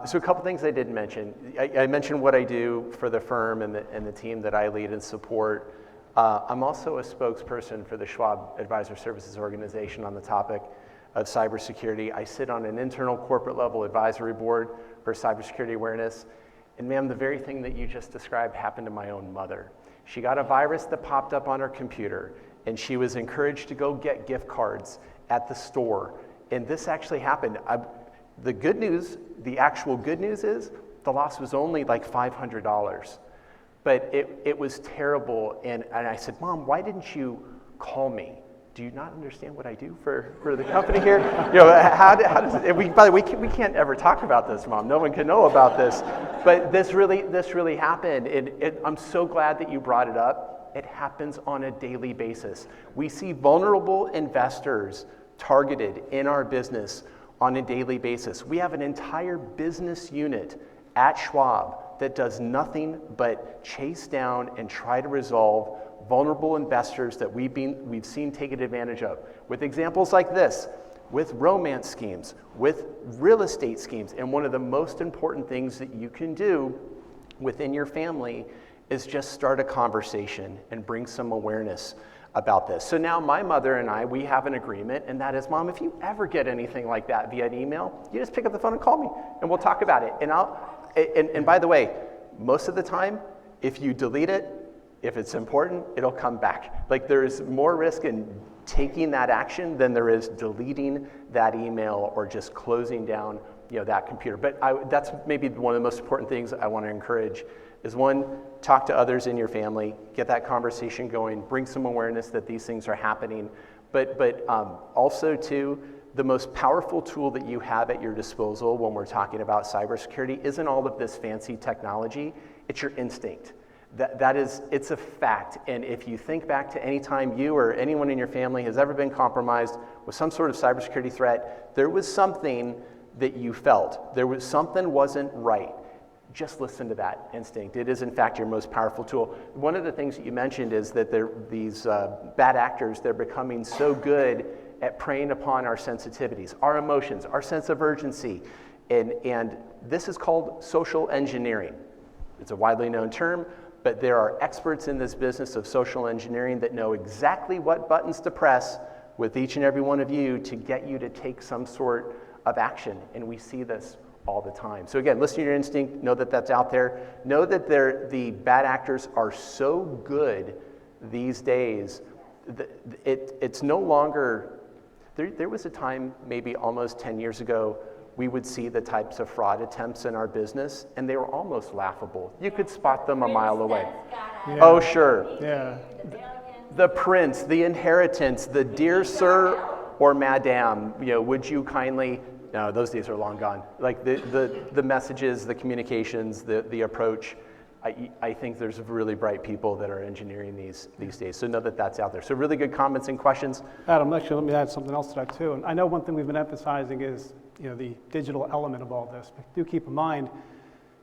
Speaker 2: So a couple things I didn't mention. I mentioned what I do for the firm and the team that I lead and support. I'm also a spokesperson for the Schwab Advisor Services Organization on the topic of cybersecurity. I sit on an internal corporate level advisory board for cybersecurity awareness. And ma'am, the very thing that you just described happened to my own mother. She got a virus that popped up on her computer, and she was encouraged to go get gift cards at the store. And this actually happened. The actual good news is the loss was only like $500. But it was terrible. And I said, Mom, why didn't you call me? Do you not understand what I do for the company here? How does it, by the way, we can't ever talk about this, Mom. No one can know about this. But this really happened. I'm so glad that you brought it up. It happens on a daily basis. We see vulnerable investors targeted in our business on a daily basis. We have an entire business unit at Schwab that does nothing but chase down and try to resolve vulnerable investors that we've seen taken advantage of, with examples like this, with romance schemes, with real estate schemes. And one of the most important things that you can do within your family is just start a conversation and bring some awareness about this. So now my mother and I, we have an agreement, and that is, Mom, if you ever get anything like that via email, you just pick up the phone and call me, and we'll talk about it. And by the way, most of the time, if you delete it, if it's important, it'll come back. Like, there's more risk in taking that action than there is deleting that email or just closing down that computer. But that's maybe one of the most important things I want to encourage is, one, talk to others in your family, get that conversation going, bring some awareness that these things are happening. But also, two, the most powerful tool that you have at your disposal when we're talking about cybersecurity isn't all of this fancy technology, it's your instinct. It's a fact. And if you think back to any time you or anyone in your family has ever been compromised with some sort of cybersecurity threat, there was something that you felt. Something wasn't right. Just listen to that instinct. It is, in fact, your most powerful tool. One of the things that you mentioned is that these bad actors, they're becoming so good at preying upon our sensitivities, our emotions, our sense of urgency. And this is called social engineering. It's a widely known term, but there are experts in this business of social engineering that know exactly what buttons to press with each and every one of you to get you to take some sort of action. And we see this all the time. So again, listen to your instinct, know that that's out there. Know that the bad actors are so good these days, it's no longer There was a time, maybe almost 10 years ago, we would see the types of fraud attempts in our business, and they were almost laughable. You could spot them a mile away.
Speaker 3: Yeah.
Speaker 2: Oh, sure.
Speaker 3: Yeah.
Speaker 2: The prince, the inheritance, the dear sir or madam, would you kindly, no, those days are long gone. Like the messages, the communications, the approach, I think there's really bright people that are engineering these days. So know that that's out there. So really good comments and questions.
Speaker 3: Adam, actually, let me add something else to that too. And I know one thing we've been emphasizing is, the digital element of all this. But do keep in mind,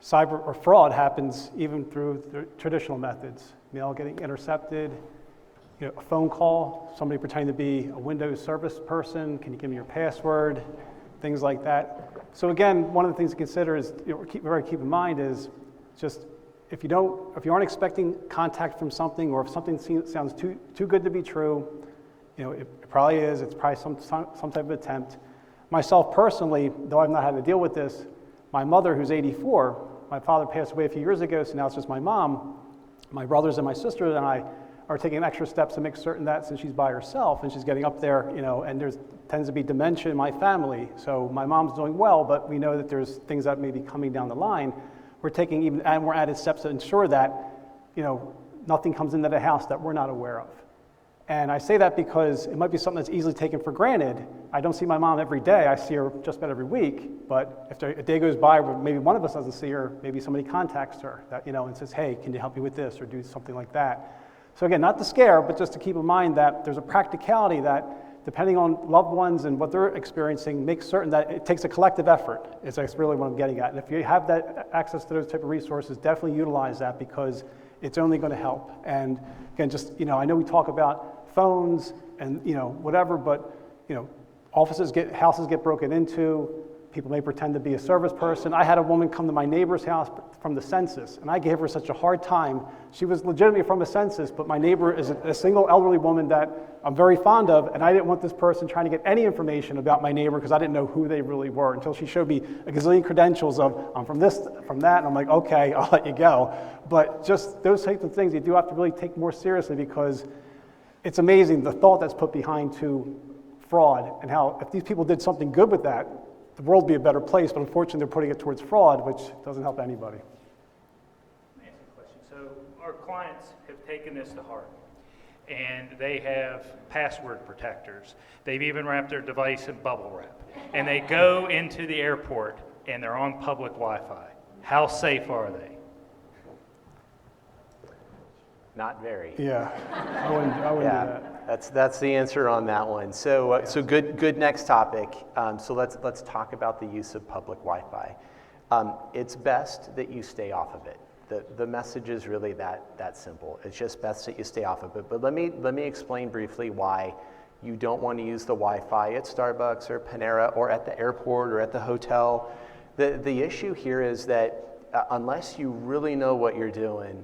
Speaker 3: cyber or fraud happens even through the traditional methods. Mail getting intercepted, a phone call, somebody pretending to be a Windows service person, can you give me your password, things like that. So again, one of the things to consider is, keep in mind is just, if you aren't expecting contact from something, or if something sounds too good to be true, it probably is. It's probably some type of attempt. Myself personally, though I've not had to deal with this, my mother, who's 84, my father passed away a few years ago, so now it's just my mom. My brothers and my sisters and I are taking extra steps to make certain that, since she's by herself and she's getting up there, and there tends to be dementia in my family. So my mom's doing well, but we know that there's things that may be coming down the line. We're taking even more added steps to ensure that, nothing comes into the house that we're not aware of. And I say that because it might be something that's easily taken for granted. I don't see my mom every day. I see her just about every week. But if a day goes by where maybe one of us doesn't see her, maybe somebody contacts her that, and says, hey, can you help me with this, or do something like that. So again, not to scare, but just to keep in mind that there's a practicality that, depending on loved ones and what they're experiencing, make certain that it takes a collective effort. That's really what I'm getting at. And if you have that access to those type of resources, definitely utilize that, because it's only going to help. And again, just, I know we talk about phones and, whatever, but, houses get broken into. People may pretend to be a service person. I had a woman come to my neighbor's house from the census, and I gave her such a hard time. She was legitimately from a census, but my neighbor is a single elderly woman that I'm very fond of, and I didn't want this person trying to get any information about my neighbor because I didn't know who they really were, until she showed me a gazillion credentials of, I'm from this, from that, and I'm like, okay, I'll let you go. But just those types of things you do have to really take more seriously, because it's amazing the thought that's put behind to fraud, and how if these people did something good with that, the world would be a better place, but unfortunately they're putting it towards fraud, which doesn't help anybody.
Speaker 1: Answer the question. So our clients have taken this to heart, and they have password protectors. They've even wrapped their device in bubble wrap, and they go into the airport and they're on public Wi-Fi. How safe are they?
Speaker 2: Not very.
Speaker 3: Yeah, I wouldn't do that.
Speaker 2: That's the answer on that one. So good next topic. So let's talk about the use of public Wi-Fi. It's best that you stay off of it. The message is really that simple. It's just best that you stay off of it. But let me explain briefly why you don't want to use the Wi-Fi at Starbucks or Panera or at the airport or at the hotel. The issue here is that unless you really know what you're doing,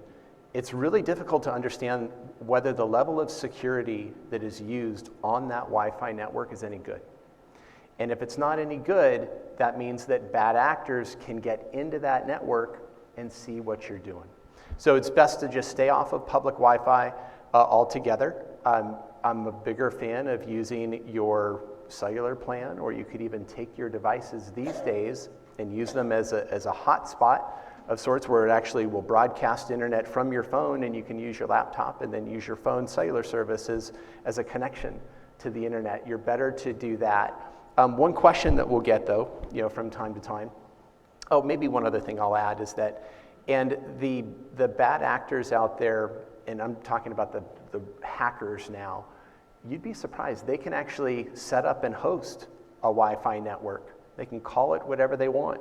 Speaker 2: it's really difficult to understand whether the level of security that is used on that Wi-Fi network is any good. And if it's not any good, that means that bad actors can get into that network and see what you're doing. So it's best to just stay off of public Wi-Fi altogether. I'm a bigger fan of using your cellular plan, or you could even take your devices these days and use them as a hotspot of sorts, where it actually will broadcast internet from your phone, and you can use your laptop and then use your phone cellular services as a connection to the internet. You're better to do that. One question that we'll get though, from time to time, maybe one other thing I'll add is that, and the bad actors out there, and I'm talking about the hackers now, you'd be surprised. They can actually set up and host a Wi-Fi network. They can call it whatever they want.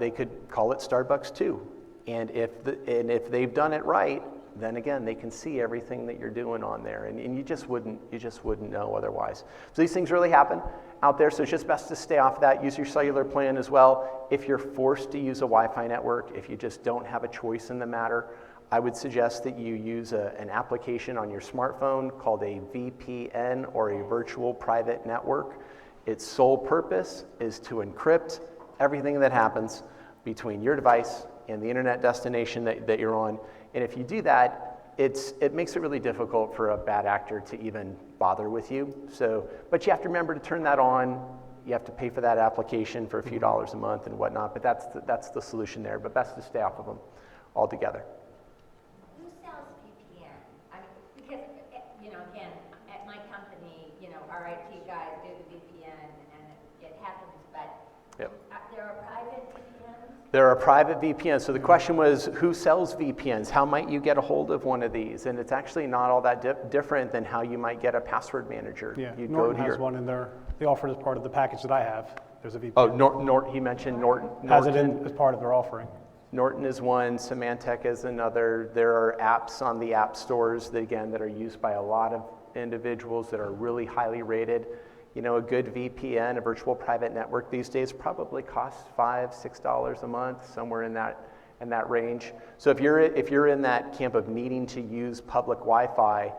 Speaker 2: They could call it Starbucks too, and if they've done it right, then again they can see everything that you're doing on there, and you just wouldn't know otherwise. So these things really happen out there. So it's just best to stay off of that. Use your cellular plan as well. If you're forced to use a Wi-Fi network, if you just don't have a choice in the matter, I would suggest that you use an application on your smartphone called a VPN, or a virtual private network. Its sole purpose is to encrypt everything that happens between your device and the internet destination that you're on. And if you do that, it makes it really difficult for a bad actor to even bother with you. So, but you have to remember to turn that on. You have to pay for that application for a few dollars a month and whatnot, but that's the solution there. But best to stay off of them altogether.
Speaker 5: Who sells VPN? I mean, because, again, at my company, our IT guys do the VPN and it happens, but
Speaker 2: Yep.
Speaker 5: there are private VPNs?
Speaker 2: There are private VPNs. So the question was, who sells VPNs? How might you get a hold of one of these? And it's actually not all that different than how you might get a password manager.
Speaker 3: Yeah,
Speaker 2: You'd
Speaker 3: Norton
Speaker 2: go to
Speaker 3: has one in there. They offer it as part of the package that I have. There's a VPN.
Speaker 2: Oh, he mentioned Norton.
Speaker 3: Has it in as part of their offering.
Speaker 2: Norton is one, Symantec is another. There are apps on the app stores that, again, that are used by a lot of individuals that are really highly rated. A good VPN, a virtual private network these days probably costs $5, $6 a month, somewhere in that range. So if you're in that camp of needing to use public Wi-Fi,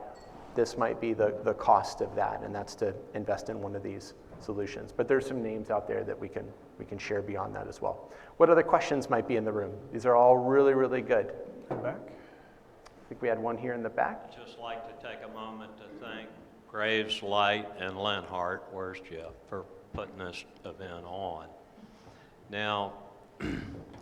Speaker 2: this might be the cost of that, and that's to invest in one of these solutions. But there's some names out there that we can share beyond that as well. What other questions might be in the room? These are all really, really good.
Speaker 3: Back.
Speaker 2: I think we had one here in the back.
Speaker 9: I'd just like to take a moment to thank Graves, Light, and Lenhart, where's Jeff, for putting this event on. Now,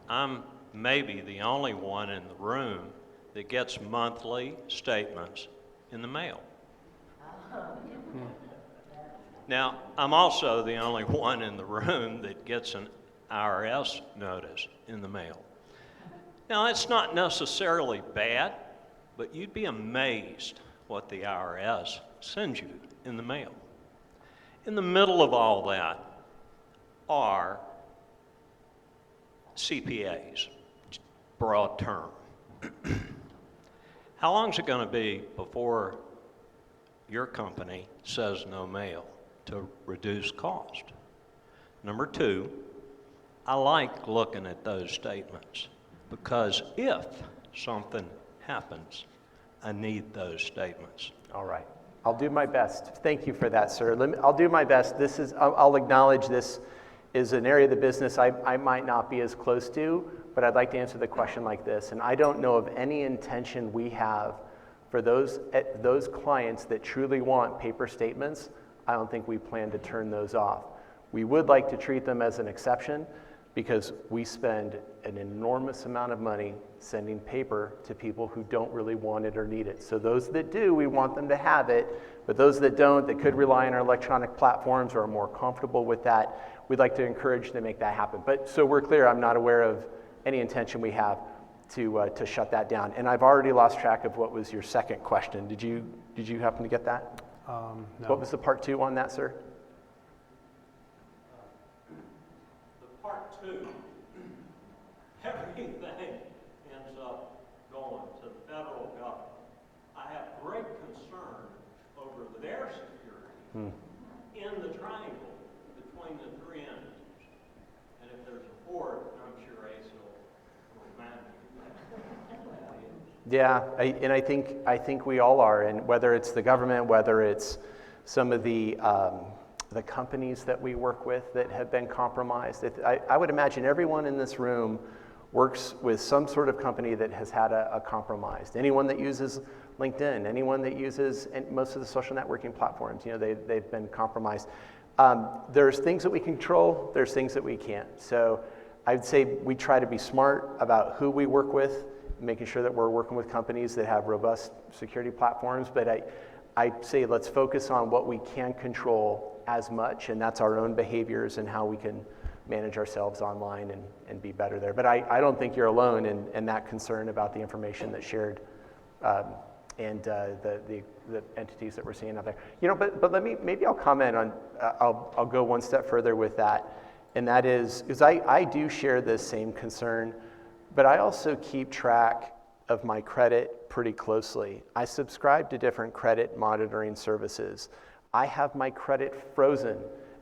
Speaker 9: I'm maybe the only one in the room that gets monthly statements in the mail. Now, I'm also the only one in the room that gets an IRS notice in the mail. Now, it's not necessarily bad, but you'd be amazed what the IRS sends you in the mail. In the middle of all that are CPAs, broad term. How long is it going to be before your company says no mail to reduce cost? Number two, I like looking at those statements because if something happens, I need those statements.
Speaker 2: All right. I'll do my best. Thank you for that, sir. I'll do my best. I'll acknowledge this is an area of the business I might not be as close to, but I'd like to answer the question like this. And I don't know of any intention we have for those clients that truly want paper statements. I don't think we plan to turn those off. We would like to treat them as an exception because we spend an enormous amount of money sending paper to people who don't really want it or need it. So those that do, we want them to have it, but those that don't, that could rely on our electronic platforms or are more comfortable with that, we'd like to encourage them to make that happen. But so we're clear, I'm not aware of any intention we have to shut that down. And I've already lost track of what was your second question. Did you happen to get that?
Speaker 3: No.
Speaker 2: What was the part two on that, sir?
Speaker 9: The part two, everything ends up going to the federal government. I have great concern over their security in the triangle between the three entities. And if there's a fourth, I'm sure ACE will manage that.
Speaker 2: Yeah, I think we all are, and whether it's the government, whether it's some of the companies that we work with that have been compromised. I would imagine everyone in this room works with some sort of company that has had a compromise. Anyone that uses LinkedIn, anyone that uses most of the social networking platforms, they've been compromised. There's things that we control, there's things that we can't. So I'd say we try to be smart about who we work with, making sure that we're working with companies that have robust security platforms, but I say let's focus on what we can control as much, and that's our own behaviors and how we can manage ourselves online and be better there. But I don't think you're alone in that concern about the information that's shared and the entities that we're seeing out there. But maybe I'll comment on, I'll go one step further with that, and that is, because I do share this same concern, but I also keep track of my credit pretty closely. I subscribe to different credit monitoring services. I have my credit frozen,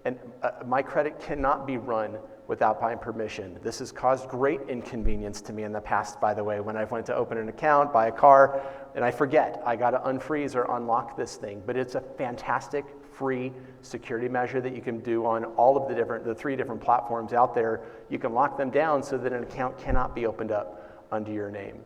Speaker 2: and my credit cannot be run without my permission. This has caused great inconvenience to me in the past, by the way, when I've went to open an account, buy a car, and I forget. I got to unfreeze or unlock this thing, but it's a fantastic free security measure that you can do on all of the three different platforms out there. You can lock them down so that an account cannot be opened up under your name.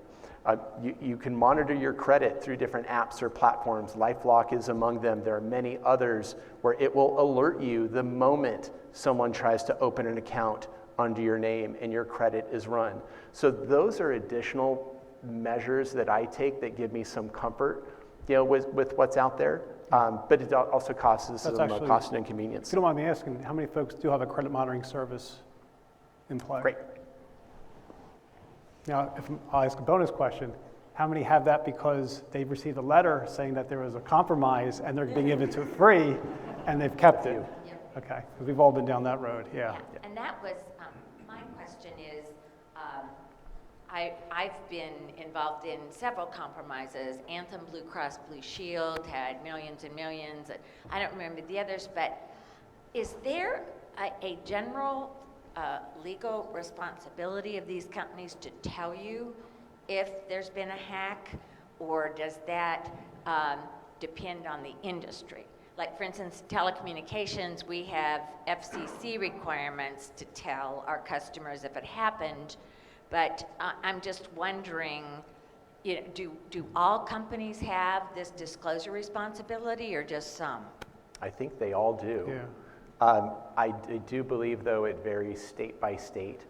Speaker 2: You can monitor your credit through different apps or platforms. LifeLock is among them. There are many others where it will alert you the moment someone tries to open an account under your name and your credit is run. So those are additional measures that I take that give me some comfort, with what's out there. But it also causes some cost and inconvenience.
Speaker 3: If you don't mind me asking, how many folks do have a credit monitoring service in play?
Speaker 2: Great.
Speaker 3: Now, I'll ask a bonus question. How many have that because they've received a letter saying that there was a compromise and they're being given to it free and they've kept it? Okay, because we've all been down that road, yeah.
Speaker 5: And that was, my question is, I've been involved in several compromises. Anthem, Blue Cross Blue Shield had millions and millions. I don't remember the others, but is there a general legal responsibility of these companies to tell you if there's been a hack, or does that depend on the industry? Like, for instance, telecommunications, we have FCC requirements to tell our customers if it happened, but I'm just wondering, do all companies have this disclosure responsibility, or just some?
Speaker 2: I think they all do.
Speaker 3: Yeah.
Speaker 2: I do believe, though, it varies state by state.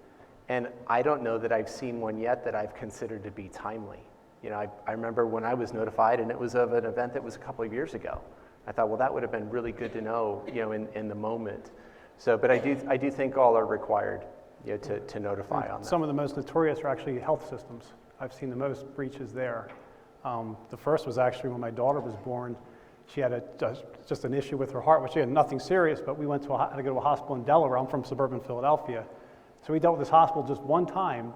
Speaker 2: And I don't know that I've seen one yet that I've considered to be timely. I remember when I was notified, and it was of an event that was a couple of years ago. I thought, well, that would have been really good to know, in the moment. So, but I do think all are required, to notify on that.
Speaker 3: Some of the most notorious are actually health systems. I've seen the most breaches there. The first was actually when my daughter was born. She had just an issue with her heart, which she had nothing serious, but we had to go to a hospital in Delaware. I'm from suburban Philadelphia. So we dealt with this hospital just one time,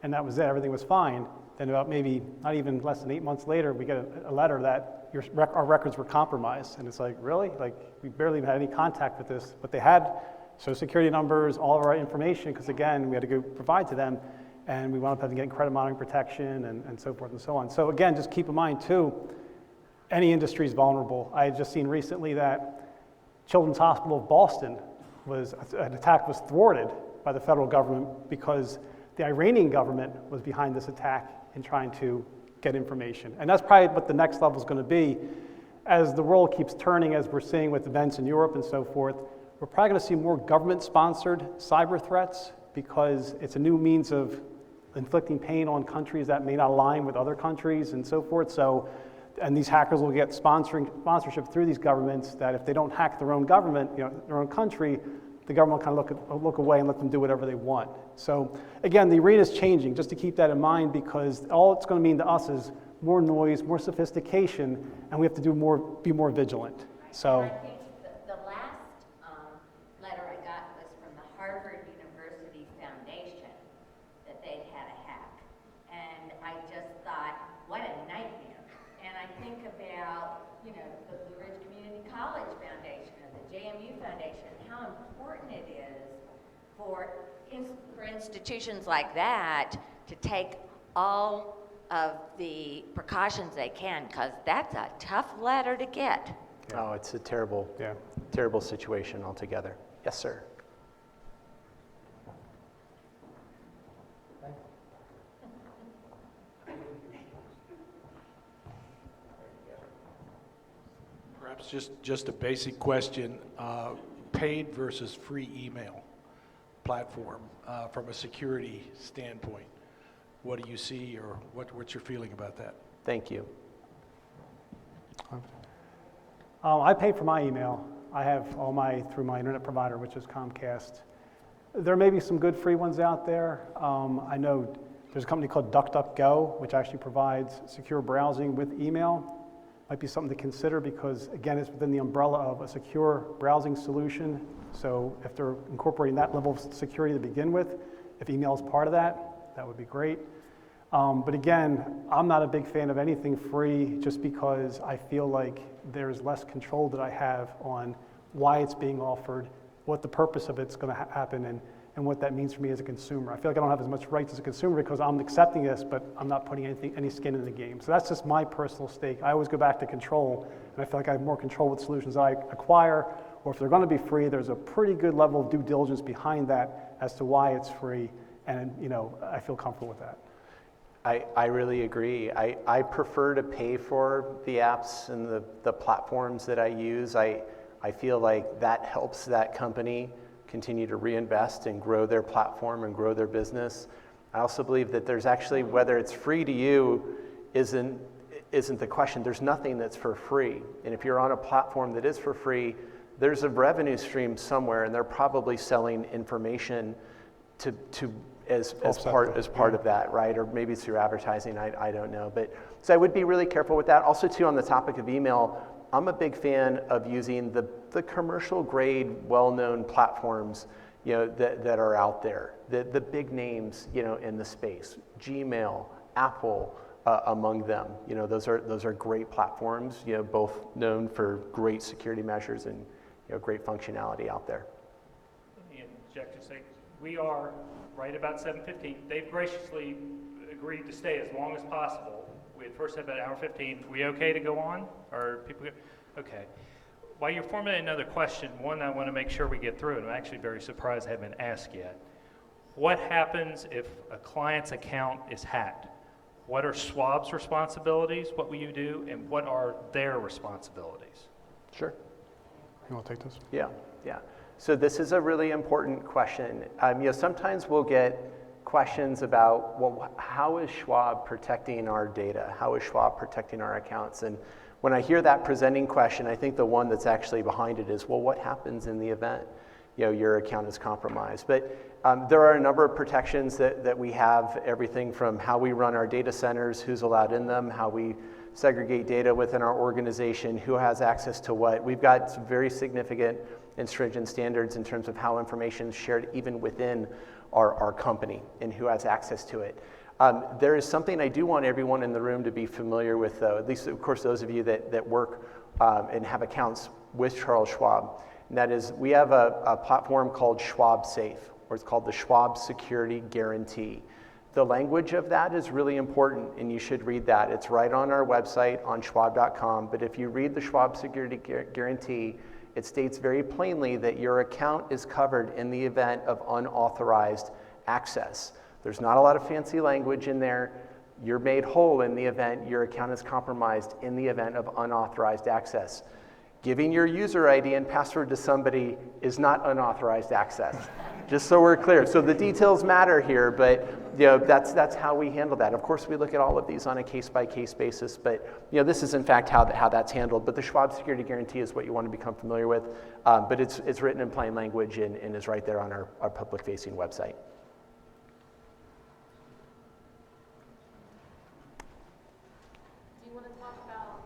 Speaker 3: and that was it. Everything was fine. Then about maybe not even less than 8 months later, we get a letter that our records were compromised. And it's like, really? Like, we barely even had any contact with this. But they had Social Security numbers, all of our information, because again, we had to go provide to them. And we wound up having to get credit monitoring protection and so forth and so on. So again, just keep in mind too, any industry is vulnerable. I had just seen recently that Children's Hospital of Boston an attack was thwarted by the federal government because the Iranian government was behind this attack in trying to get information. And that's probably what the next level is going to be. As the world keeps turning, as we're seeing with events in Europe and so forth, we're probably going to see more government-sponsored cyber threats because it's a new means of inflicting pain on countries that may not align with other countries and so forth. So, and these hackers will get sponsorship through these governments that if they don't hack their own government, their own country, the government will kind of look away and let them do whatever they want. So again, the arena is changing, just to keep that in mind, because all it's going to mean to us is more noise, more sophistication, and we have to be more vigilant. So.
Speaker 5: I think the last letter I got was from the Harvard University Foundation that they'd had a hack, and I just thought, what a nightmare. And I think about, the Blue Ridge Community College Foundation or the JMU Foundation, how important it is for institutions like that to take all of the precautions they can, because that's a tough letter to get.
Speaker 2: Oh, it's a terrible situation altogether. Yes, sir.
Speaker 10: Perhaps just a basic question, paid versus free email platform from a security standpoint. What do you see, or what's your feeling about that?
Speaker 2: Thank you.
Speaker 3: I pay for my email. I have through my internet provider, which is Comcast. There may be some good free ones out there. I know there's a company called DuckDuckGo, which actually provides secure browsing with email. Might be something to consider because, again, it's within the umbrella of a secure browsing solution. So if they're incorporating that level of security to begin with, if email is part of that, that would be great. But again, I'm not a big fan of anything free just because I feel like there's less control that I have on why it's being offered, what the purpose of it's going to happen, and what that means for me as a consumer. I feel like I don't have as much rights as a consumer because I'm accepting this, but I'm not putting any skin in the game. So that's just my personal stake. I always go back to control, and I feel like I have more control with solutions that I acquire, or if they're going to be free, there's a pretty good level of due diligence behind that as to why it's free, and I feel comfortable with that.
Speaker 2: I really agree. I prefer to pay for the apps and the platforms that I use. I feel like that helps that company continue to reinvest and grow their platform and grow their business. I also believe that there's actually, whether it's free to you isn't the question. There's nothing that's for free. And if you're on a platform that is for free, there's a revenue stream somewhere, and they're probably selling information as part of that, right? Or maybe it's through advertising, I don't know. But so I would be really careful with that. Also too, on the topic of email, I'm a big fan of using the commercial grade, well-known platforms, that are out there. The big names, in the space, Gmail, Apple, among them. Those are great platforms, both known for great security measures and great functionality out there.
Speaker 1: Let me interject and say, we are right about 7:15. They've graciously agreed to stay as long as possible. We had first said about 1:15. We okay to go on? Or people? Okay. While you're formulating another question, one I want to make sure we get through, and I'm actually very surprised I haven't been asked yet. What happens if a client's account is hacked? What are Schwab's responsibilities? What will you do? And what are their responsibilities?
Speaker 2: Sure.
Speaker 3: You want to take this?
Speaker 2: Yeah. So this is a really important question. Sometimes we'll get questions about, well, how is Schwab protecting our data? How is Schwab protecting our accounts? And when I hear that presenting question, I think the one that's actually behind it is, well, what happens in the event your account is compromised? But there are a number of protections that we have, everything from how we run our data centers, who's allowed in them, how we segregate data within our organization, who has access to what. We've got some very significant and stringent standards in terms of how information is shared even within our company and who has access to it. There is something I do want everyone in the room to be familiar with, though, at least, of course, those of you that work and have accounts with Charles Schwab. And that is, we have a platform called Schwab Safe, or it's called the Schwab Security Guarantee. The language of that is really important, and you should read that. It's right on our website on schwab.com, but if you read the Schwab Security Guarantee, it states very plainly that your account is covered in the event of unauthorized access. There's not a lot of fancy language in there. You're made whole in the event your account is compromised in the event of unauthorized access. Giving your user ID and password to somebody is not unauthorized access, just so we're clear. So the details matter here, but that's how we handle that. Of course, we look at all of these on a case-by-case basis, but this is in fact how that's handled. But the Schwab Security Guarantee is what you want to become familiar with, but it's written in plain language and is right there on our public-facing website.
Speaker 4: Do you want to talk about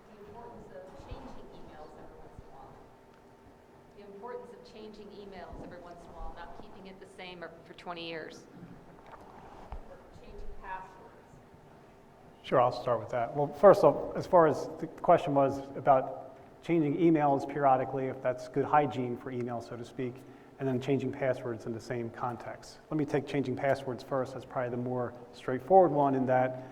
Speaker 4: the importance of changing emails every once in a while? The importance of changing emails every once in a while, not keeping it the same for 20 years. Or changing passwords.
Speaker 3: Sure, I'll start with that. Well, first off, as far as the question was about changing emails periodically, if that's good hygiene for email, so to speak, and then changing passwords in the same context. Let me take changing passwords first. That's probably the more straightforward one in that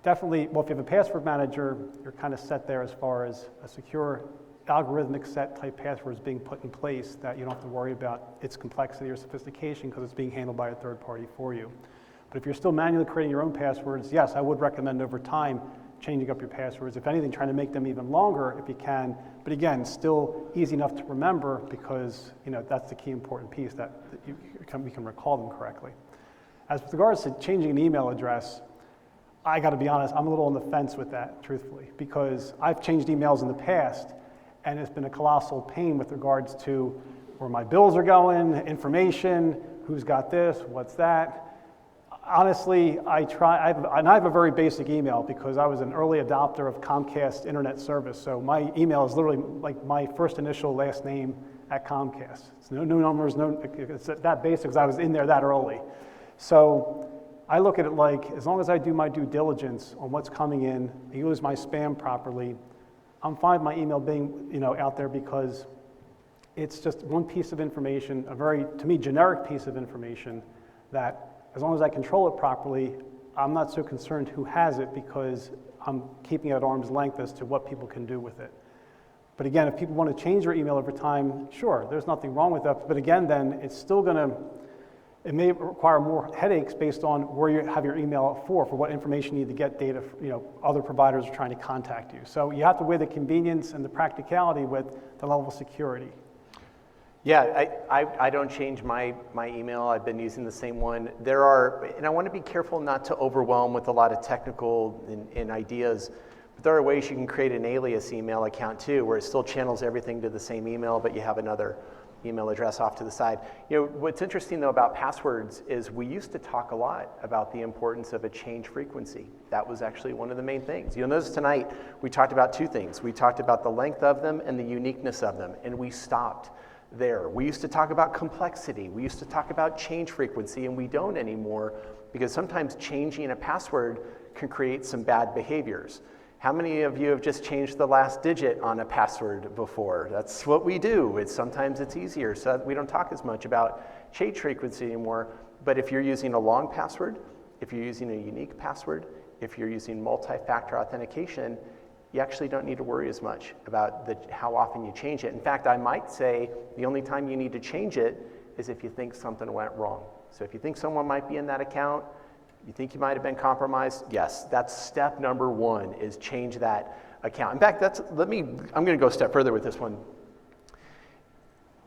Speaker 3: definitely, well, if you have a password manager, you're kind of set there as far as a secure algorithmic set type passwords being put in place that you don't have to worry about its complexity or sophistication because it's being handled by a third party for you. But if you're still manually creating your own passwords, yes, I would recommend over time changing up your passwords. If anything, trying to make them even longer if you can. But again, still easy enough to remember because that's the key important piece that we can recall them correctly. As with regards to changing an email address, I got to be honest, I'm a little on the fence with that, truthfully, because I've changed emails in the past, and it's been a colossal pain with regards to where my bills are going, information, who's got this, what's that. Honestly, I have a very basic email because I was an early adopter of Comcast internet service, so my email is literally like my first initial last name at Comcast. It's no numbers, it's that basic because I was in there that early. So I look at it like, as long as I do my due diligence on what's coming in, I use my spam properly, I'm fine with my email being out there because it's just one piece of information, a very, to me, generic piece of information that as long as I control it properly, I'm not so concerned who has it because I'm keeping it at arm's length as to what people can do with it. But again, if people want to change their email over time, sure, there's nothing wrong with that. But again, then it's still going to, It may require more headaches based on where you have your email for what information you need to get data, other providers are trying to contact you. So you have to weigh the convenience and the practicality with the level of security.
Speaker 2: Yeah, I don't change my email. I've been using the same one. And I want to be careful not to overwhelm with a lot of technical and ideas, but there are ways you can create an alias email account too, where it still channels everything to the same email, but you have another email address off to the side. What's interesting though about passwords is we used to talk a lot about the importance of a change frequency. That was actually one of the main things. You'll notice tonight we talked about two things. We talked about the length of them and the uniqueness of them, and we stopped there. We used to talk about complexity. We used to talk about change frequency, and we don't anymore because sometimes changing a password can create some bad behaviors. How many of you have just changed the last digit on a password before? That's what we do. Sometimes it's easier, so we don't talk as much about change frequency anymore. But if you're using a long password, if you're using a unique password, if you're using multi-factor authentication, you actually don't need to worry as much about how often you change it. In fact, I might say the only time you need to change it is if you think something went wrong. So if you think someone might be in that account, you think you might have been compromised, yes, that's step number one, is change that account. In fact, I'm going to go a step further with this one.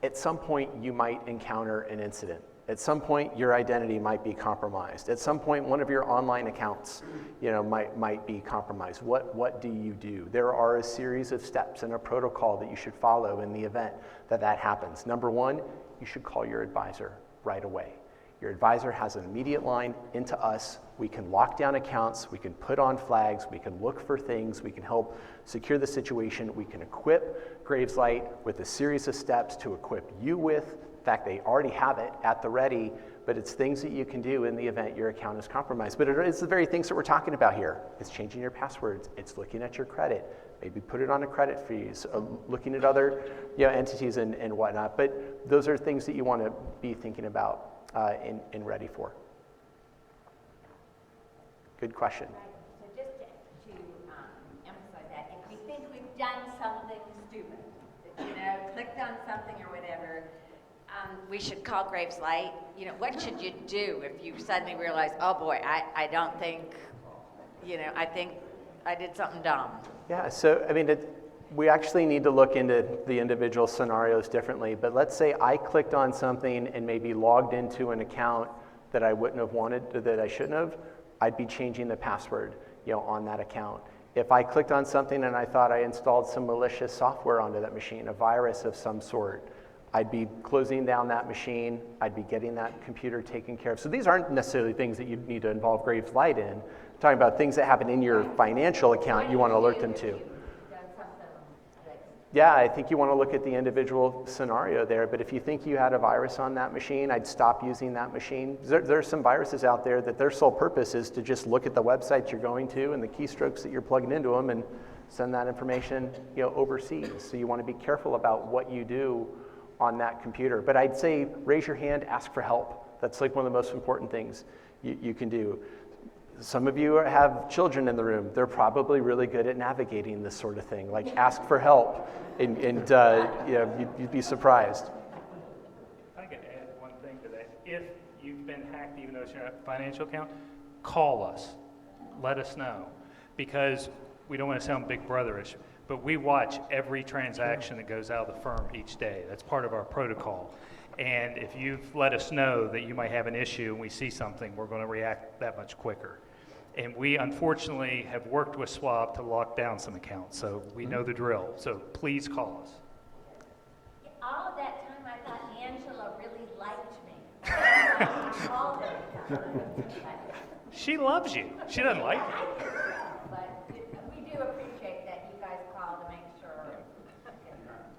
Speaker 2: At some point, you might encounter an incident. At some point, your identity might be compromised. At some point, one of your online accounts, might be compromised. What do you do? There are a series of steps and a protocol that you should follow in the event that happens. Number one, you should call your advisor right away. Your advisor has an immediate line into us. We can lock down accounts, we can put on flags, we can look for things, we can help secure the situation, we can equip Graveslight with a series of steps to equip you with. In fact, they already have it at the ready, but it's things that you can do in the event your account is compromised. But it's the very things that we're talking about here. It's changing your passwords, it's looking at your credit, maybe put it on a credit freeze, looking at other entities and whatnot. But those are things that you want to be thinking about and ready for. Good question.
Speaker 5: Right. So just to emphasize that, if we think we've done something stupid, clicked on something or whatever, we should call Graveslight. What should you do if you suddenly realize, oh boy, I don't think, I think I did something dumb?
Speaker 2: Yeah, so we actually need to look into the individual scenarios differently, but let's say I clicked on something and maybe logged into an account that I wouldn't have wanted, that I shouldn't have, I'd be changing the password, on that account. If I clicked on something and I thought I installed some malicious software onto that machine, a virus of some sort, I'd be closing down that machine, I'd be getting that computer taken care of. So these aren't necessarily things that you need to involve Graveslight in. I'm talking about things that happen in your financial account you want to alert them to. Yeah, I think you want to look at the individual scenario there, but if you think you had a virus on that machine, I'd stop using that machine. There are some viruses out there that their sole purpose is to just look at the websites you're going to and the keystrokes that you're plugging into them and send that information overseas. So you want to be careful about what you do on that computer. But I'd say raise your hand, ask for help. That's like one of the most important things you can do. Some of you have children in the room. They're probably really good at navigating this sort of thing. Like ask for help, and you'd be surprised.
Speaker 1: I could add one thing to that. If you've been hacked, even though it's your financial account, call us. Let us know, because we don't want to sound big brotherish, but we watch every transaction that goes out of the firm each day. That's part of our protocol. And if you've let us know that you might have an issue and we see something, we're going to react that much quicker. And we unfortunately have worked with Schwab to lock down some accounts, so we know the drill. So please call us.
Speaker 5: All of that time I thought Angela really liked me. I called her.
Speaker 1: She loves you. She doesn't like you.
Speaker 5: But we do appreciate that you guys call to make sure.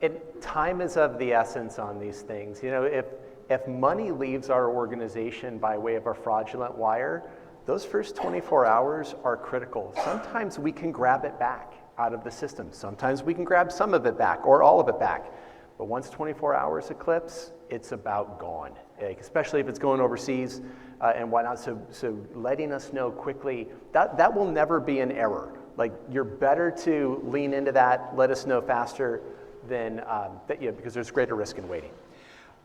Speaker 2: And time is of the essence on these things. If money leaves our organization by way of a fraudulent wire, those first 24 hours are critical. Sometimes we can grab it back out of the system. Sometimes we can grab some of it back or all of it back. But once 24 hours eclipse, it's about gone, especially if it's going overseas and whatnot. So letting us know quickly, that will never be an error. Like, you're better to lean into that, let us know faster than, because there's greater risk in waiting.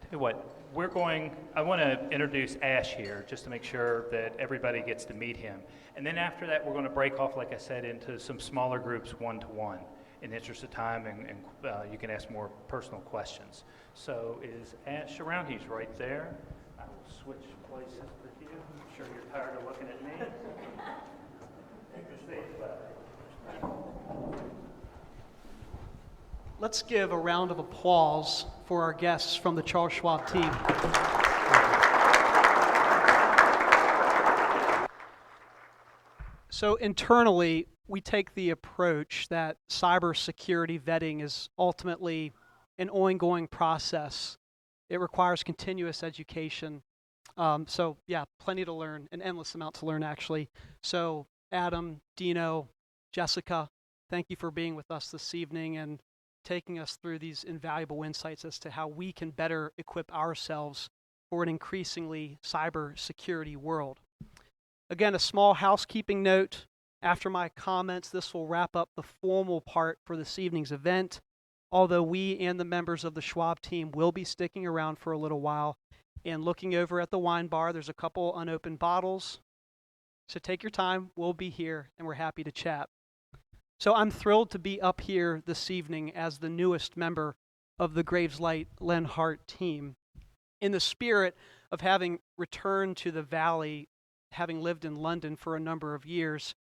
Speaker 1: Tell you what, I want to introduce Ash here just to make sure that everybody gets to meet him. And then after that, we're going to break off, like I said, into some smaller groups, one-to-one, in the interest of time, and you can ask more personal questions. So is Ash around? He's right there. I will switch places with you. I'm sure you're tired of looking at me. Take your stage left.
Speaker 11: Let's give a round of applause for our guests from the Charles Schwab team. So internally, we take the approach that cybersecurity vetting is ultimately an ongoing process. It requires continuous education. So yeah, plenty to learn, an endless amount to learn actually. So Adam, Dino, Jessica, thank you for being with us this evening and taking us through these invaluable insights as to how we can better equip ourselves for an increasingly cybersecurity world. Again, a small housekeeping note. After my comments, this will wrap up the formal part for this evening's event, although we and the members of the Schwab team will be sticking around for a little while and looking over at the wine bar. There's a couple unopened bottles, so take your time. We'll be here, and we're happy to chat. So I'm thrilled to be up here this evening as the newest member of the Graveslight Lenhart team. In the spirit of having returned to the Valley, having lived in London for a number of years,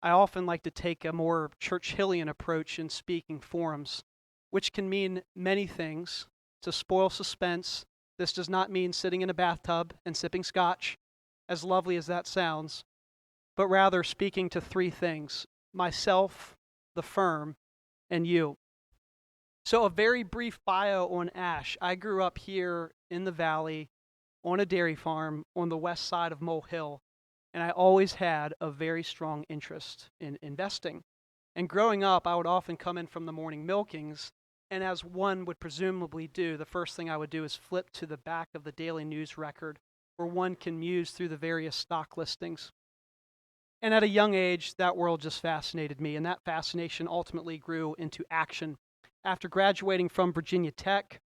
Speaker 11: I often like to take a more Churchillian approach in speaking forums, which can mean many things. To spoil suspense, this does not mean sitting in a bathtub and sipping scotch, as lovely as that sounds, but rather speaking to three things: myself, the firm, and you. So a very brief bio on Ash. I grew up here in the Valley on a dairy farm on the west side of Mole Hill, and I always had a very strong interest in investing. And growing up, I would often come in from the morning milkings, and as one would presumably do, the first thing I would do is flip to the back of the daily news record where one can muse through the various stock listings. And at a young age, that world just fascinated me, and that fascination ultimately grew into action. After graduating from Virginia Tech,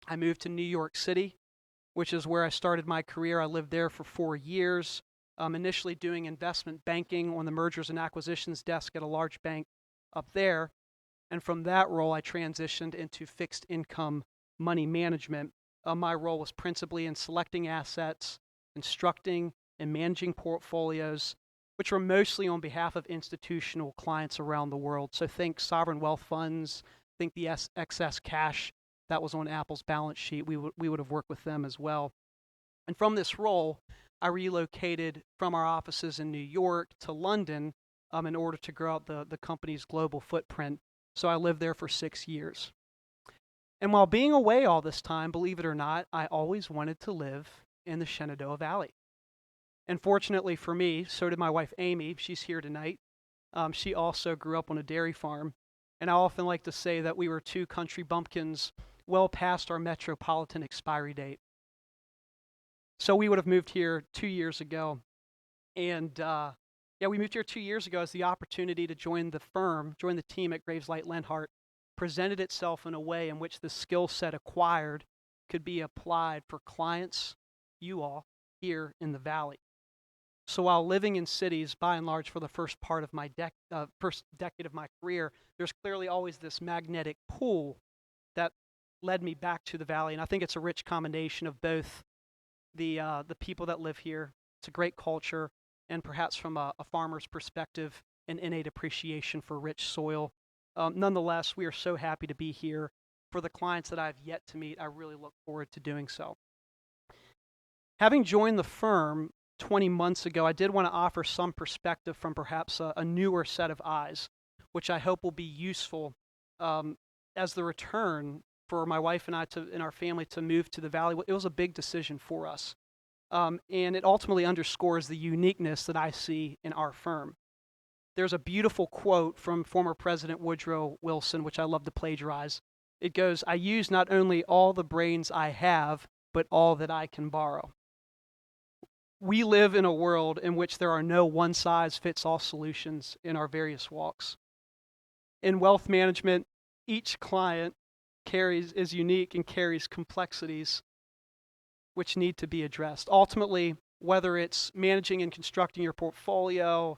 Speaker 11: I moved to New York City, which is where I started my career. I lived there for 4 years, initially doing investment banking on the mergers and acquisitions desk at a large bank up there. And from that role, I transitioned into fixed income money management. My role was principally in selecting assets, constructing and managing portfolios, which were mostly on behalf of institutional clients around the world. So think sovereign wealth funds, think the excess cash that was on Apple's balance sheet. We would have worked with them as well. And from this role, I relocated from our offices in New York to London in order to grow out the company's global footprint. So I lived there for 6 years. And while being away all this time, believe it or not, I always wanted to live in the Shenandoah Valley. And fortunately for me, so did my wife Amy. She's here tonight. She also grew up on a dairy farm. And I often like to say that we were two country bumpkins well past our metropolitan expiry date. So we would have moved here 2 years ago. And we moved here 2 years ago as the opportunity to join the firm, join the team at Graveslight Lenhart, presented itself in a way in which the skill set acquired could be applied for clients, you all, here in the Valley. So while living in cities, by and large, for the first part of my first decade of my career, there's clearly always this magnetic pull that led me back to the Valley. And I think it's a rich combination of both the people that live here. It's a great culture, and perhaps from a farmer's perspective, an innate appreciation for rich soil. Nonetheless, we are so happy to be here. For the clients that I've yet to meet, I really look forward to doing so. Having joined the firm 20 months ago, I did want to offer some perspective from perhaps a newer set of eyes, which I hope will be useful as the return for my wife and I and our family to move to the Valley. It was a big decision for us. And it ultimately underscores the uniqueness that I see in our firm. There's a beautiful quote from former President Woodrow Wilson, which I love to plagiarize. It goes, "I use not only all the brains I have, but all that I can borrow." We live in a world in which there are no one-size-fits-all solutions in our various walks. In wealth management, each client is unique and carries complexities. which need to be addressed. Ultimately, whether it's managing and constructing your portfolio,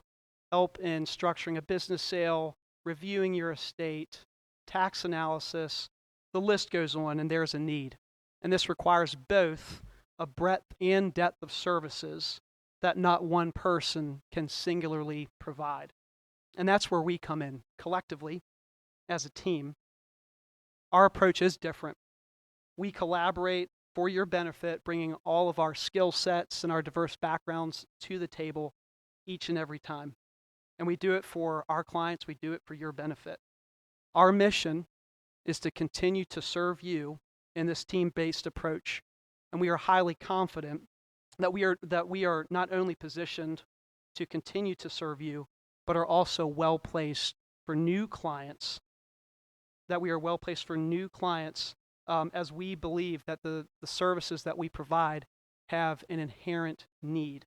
Speaker 11: help in structuring a business sale, reviewing your estate, tax analysis, the list goes on, and there's a need. And this requires both a breadth and depth of services that not one person can singularly provide. And that's where we come in collectively as a team. Our approach is different. We collaborate for your benefit, bringing all of our skill sets and our diverse backgrounds to the table each and every time. And we do it for our clients, we do it for your benefit. Our mission is to continue to serve you in this team-based approach. And we are highly confident that we are not only positioned to continue to serve you, but are also well-placed for new clients, as we believe that the services that we provide have an inherent need.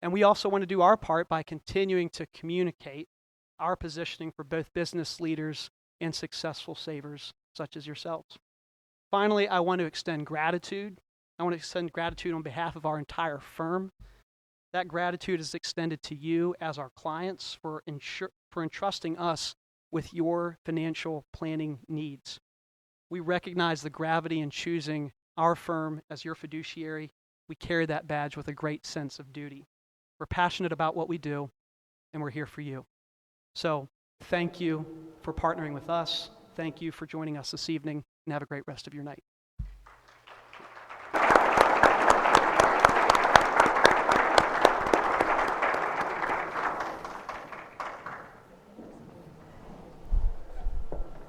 Speaker 11: And we also want to do our part by continuing to communicate our positioning for both business leaders and successful savers such as yourselves. Finally, I want to extend gratitude. I want to extend gratitude on behalf of our entire firm. That gratitude is extended to you as our clients for entrusting us with your financial planning needs. We recognize the gravity in choosing our firm as your fiduciary. We carry that badge with a great sense of duty. We're passionate about what we do, and we're here for you. So thank you for partnering with us. Thank you for joining us this evening, and have a great rest of your night.